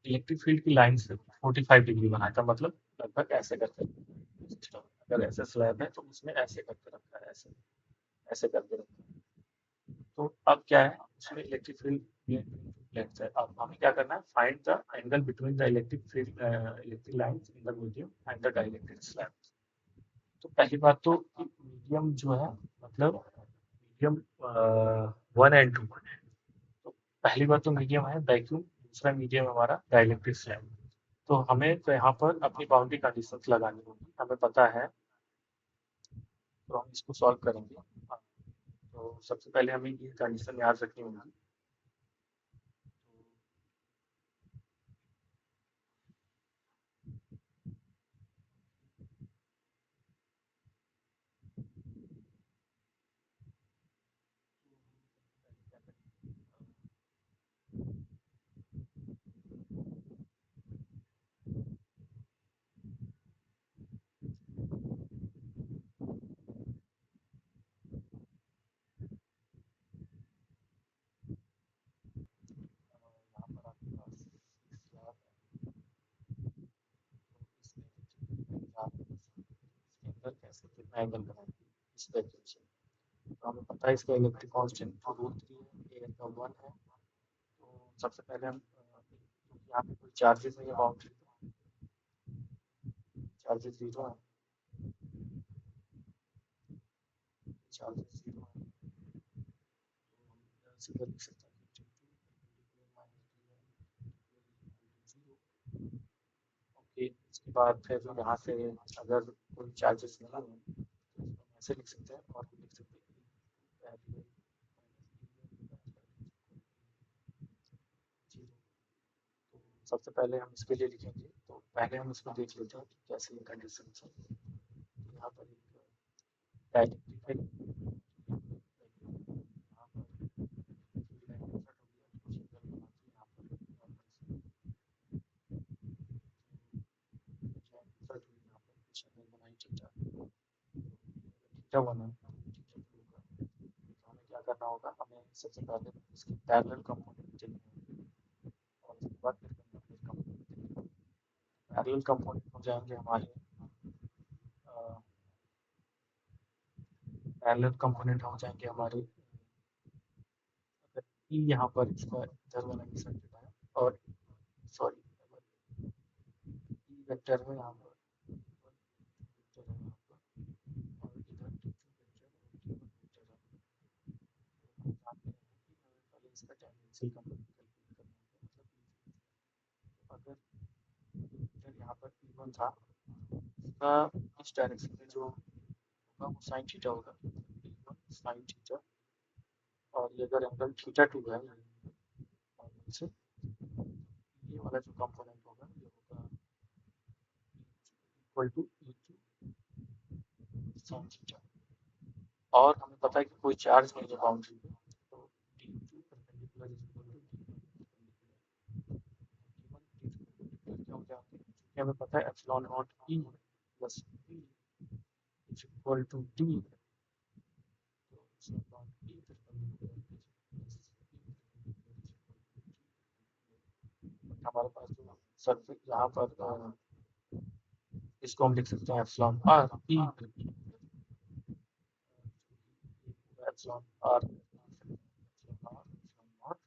इलेक्ट्रिक फील्ड की लाइन से 45 डिग्री बनाता, मतलब लगभग ऐसे करके सिस्टम। अगर ऐसे स्लैब है तो उसमें ऐसे करके रखा है, ऐसे ऐसे करके रखा है। तो अब क्या है उसमें इलेक्ट्रिक फील्ड लेफ्ट साइड, अब हमें क्या करना है, find the angle between the electric field electric lines in the medium and the dielectric slab. तो पहली बात तो मीडियम जो है मतलब मीडियम 1 and 2। तो पहली बात तो मीडियम है वैक्यूम, दूसरा मीडियम हमारा डाइलेक्ट्रिक स्लैब। तो हमें तो यहाँ पर अपनी बाउंड्री कंडीशंस लगानी होगी, हमें पता है, तो हम इसको सॉल्व करेंगे। तो सबसे पहले हमें ये कंडीशन याद रखनी होगी। यहाँ पर आपके पास स्लैब है, तो इसमें इसके अंदर कैसे कितना एंगल बनाएंगे इस वैक्यूम से। तो हमें पता है इसका इलेक्ट्रिक कांस्टेंट जो √3 है, ए का 1 है। तो सबसे पहले हम क्योंकि यहाँ पे कोई चार्जेस नहीं है बाउंड्री पे, चार्जेस जीरो है, चार्जेस जीरो है, तो हम सीधा लिख सकते हैं कि T2 - T1 जीरो। ओके, इसके बाद फिर यहाँ से अगर कोई चार्जेस नहीं हो तो हम ऐसे लिख सकते हैं, और हम लिख सकते हैं पहले जीरो। तो सबसे पहले हम इसके लिए लिखेंगे, तो पहले हम इसको देख लेते हैं कि कैसे ये कंडीशन है। तो यहाँ पर एक डायरेक्टिफाई यहाँ पर लाइन इंसर्ट हो गया, कुछ इधर बना के यहाँ पर लाइन इंसर्ट हुई, यहाँ पर कुछ अगर बनाई थीटा, थीटा वन है, थीटा टू का, तो हमें क्या करना होगा, हमें सबसे पहले इसके पैरेलल कंपोनेंट देखने होंगे, और उसके बाद फिर कंपोनेंट कंपोनेंट पैरेलल कंपोनेंट हो जाएंगे हमारे, पैरेलल कंपोनेंट हो जाएंगे हमारे, अगर ई यहाँ पर इसका इधर वाला इंसर्टेड है, और सॉरी अगर ई वेक्टर है यहाँ पर, वेक्टर है यहाँ पर, और इधर टी टू वेक्टर और टी वन वेक्टर है, तो हम जानते हैं कि हमें पहले इसका टेंजेंशियल कंपोनेंट कैलकुलेट करना होगा, मतलब अगर वेक्टर यहाँ पर ई वन था, इसका इस डायरेक्शन में जो होगा वो साइन थीटा होगा, ई वन साइन थीटा, और ये अगर एंगल थीटा टू है से, ये वाला जो कंपोनेंट होगा ये होगा equal to e two sine theta, और हमें पता है कि कोई चार्ज नहीं है बाउंड्री पे, तो D two perpendicular is equal to D one perpendicular, D one D two perpendicular क्या हो जाते हैं, क्योंकि हमें पता है epsilon naught E plus B is equal to D, तो epsilon naught E perpendicular plus B perpendicular is equal to D, but हमारे पास जो सरफेस यहाँ पर इसको हम लिख सकते हैं epsilon r e epsilon r epsilon r epsilon naught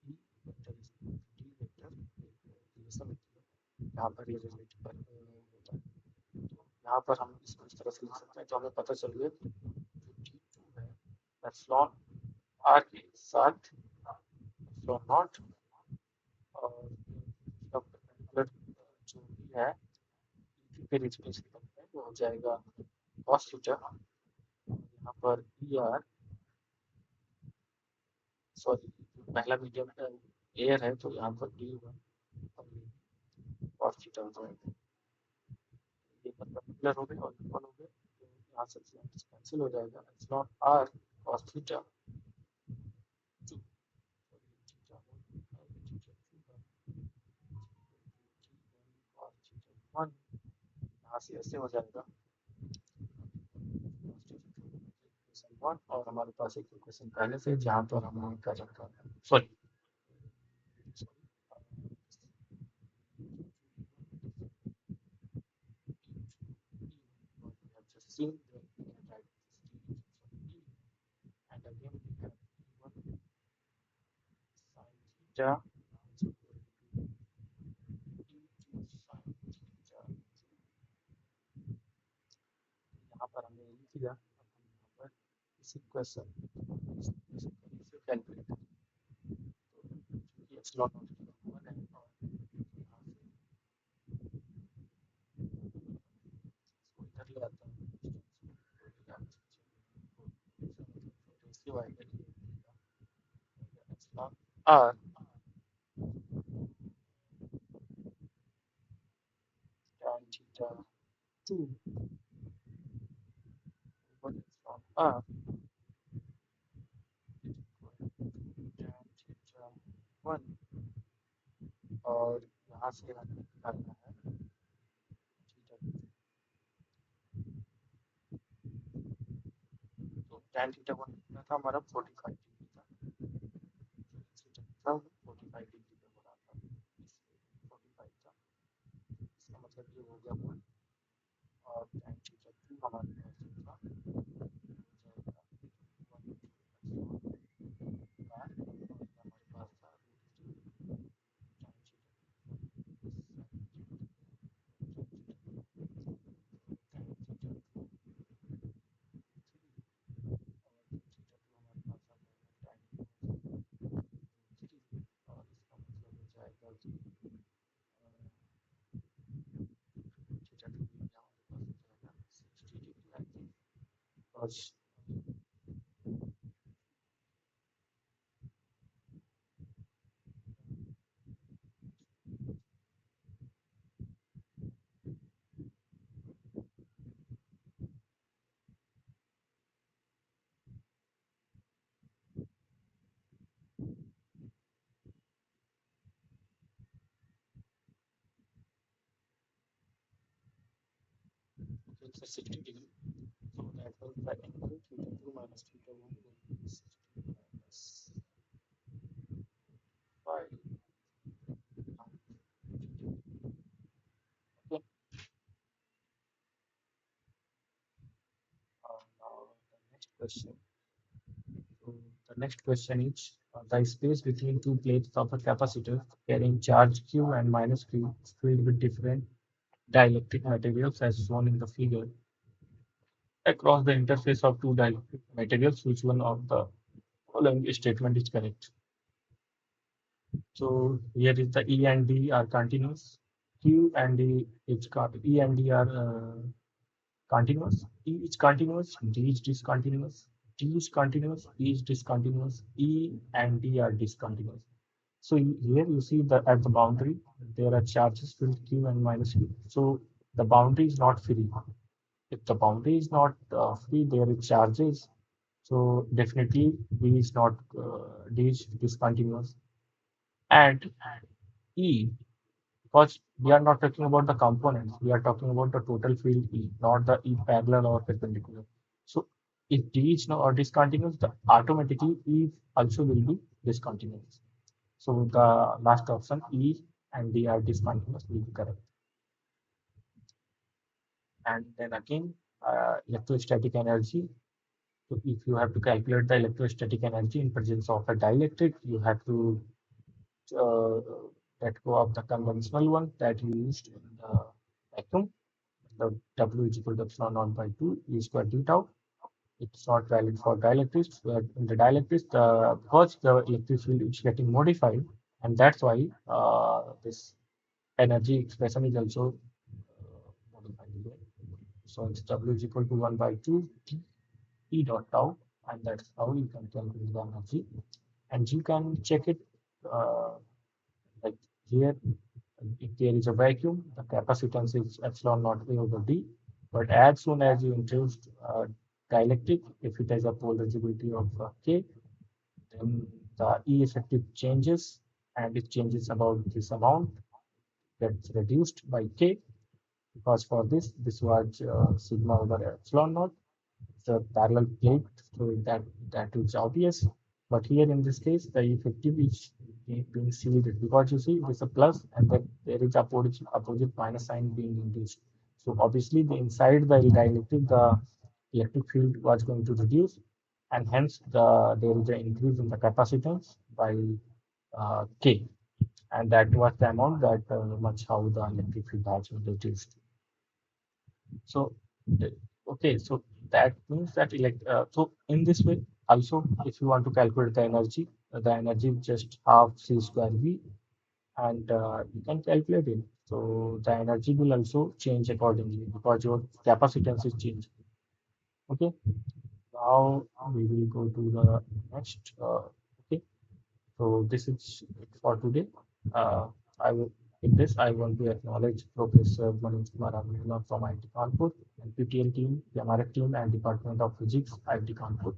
e vector is equal to d vector, ये सब यहाँ पर ये रिलेटिव पर होता है, तो यहाँ पर हम इसको इस तरह से लिख सकते हैं, तो हमें पता चल गया कि जो डी टू है एप्सिलॉन आर के साथ एप्सिलॉन नॉट, और इसका परपेंडिकुलर जो भी है ई के रिस्पेक्ट में वो हो जाएगा cos थीटा, यहाँ पर ई आर सॉरी पहला मीडियम एयर है, तो यहाँ पर डी वन और cos थीटा हो जाएगा, ये परपेंडिकुलर हो गए और इक्वल हो गए, तो यहाँ से कैंसिल हो जाएगा, epsilon r cos theta two theta one, यहाँ से ऐसे हो जाएगा इक्वेशन वन, और हमारे पास एक इक्वेशन पहले से जहाँ पर हमने कर रखा है, sorry seen the we can write this e, and again we have e1 sin theta is equal to e2 sin theta, यहाँ पर हमने लिख दिया, अब हम यहाँ पर इस इक्वेशन से कैलकुलेट करें, तो चूंकि एप्सिलॉन नॉट 1 है, और यहाँ से इसको इधर ले आता हूँ, रेशियो आएगा epsilon r tan theta 2 over epsilon r tan theta 1, और यहाँ से हमें निकालना है थीटा, तो tan थीटा 1 कितना था हमारा 45 डिग्री था, थीटा था 45 डिग्री पे हो रहा था, 45 था, इसका मतलब ये हो गया 1, और tan थीटा 2 हमारे पास जो था हो जाएगा 1 बार, और हमारे पास था tan थीटा और इसका मतलब हो जाएगा कि Because it's a 60 degree. So that was the angle theta 2 minus theta 1 will be 60 minus 5. Okay. Now the next question. So the next question is the space between two plates of a capacitor carrying charge Q and minus Q is filled with different dielectric materials as shown in the figure. Across the interface of two dielectric materials, which one of the following statement is correct? So here is the E and D are continuous. Q and D is E and D are continuous. E is continuous. D is discontinuous. D is continuous. E is discontinuous. E and D are discontinuous. So here you see that at the boundary there are charges filled Q and minus Q. So the boundary is not free. If the boundary is not free, there is charges. So definitely D is not D is discontinuous. And E, because we are not talking about the components, we are talking about the total field E, not the E parallel or perpendicular. So if D is not discontinuous, the automatically E also will be discontinuous. So the last option E and D are discontinuous will be correct. And then again, electrostatic energy. So if you have to calculate the electrostatic energy in presence of a dielectric, you have to uh, let go of the conventional one that you used in the vacuum. The W is equal to epsilon naught by 2 E square d tau. It's not valid for dielectrics. But in the dielectrics, because the electric field is getting modified, and that's why this energy expression is also modified here. So it's W is equal to 1 by 2 E dot tau, and that's how you can calculate the energy. And you can check it uh, like here. If there is a vacuum, the capacitance is epsilon naught A over D. But as soon as you introduce dielectric, if it has a pole rigidity of K, then the E effective changes and it changes about this amount gets reduced by K because for this was sigma over epsilon naught. It's a parallel plate, so that is obvious. But here in this case, the effective is being shielded because you see there's a plus and then there is opposite minus sign being induced. So obviously the inside the dielectric, the electric field was going to reduce, and hence there is an increase in the capacitance by K, and that was the amount that much how the electric field has been reduced. So, okay, so that means that so in this way, also, if you want to calculate the energy is just half C square V, and you can calculate it. So the energy will also change accordingly because your capacitance is changed. Okay, now we will go to the next. Okay, so this is it for today. Uh, I will, in this, I want to acknowledge Professor Manish Kumar Agarwal from IIT Kanpur and PTL team, the MRF team, and Department of Physics, IIT Kanpur.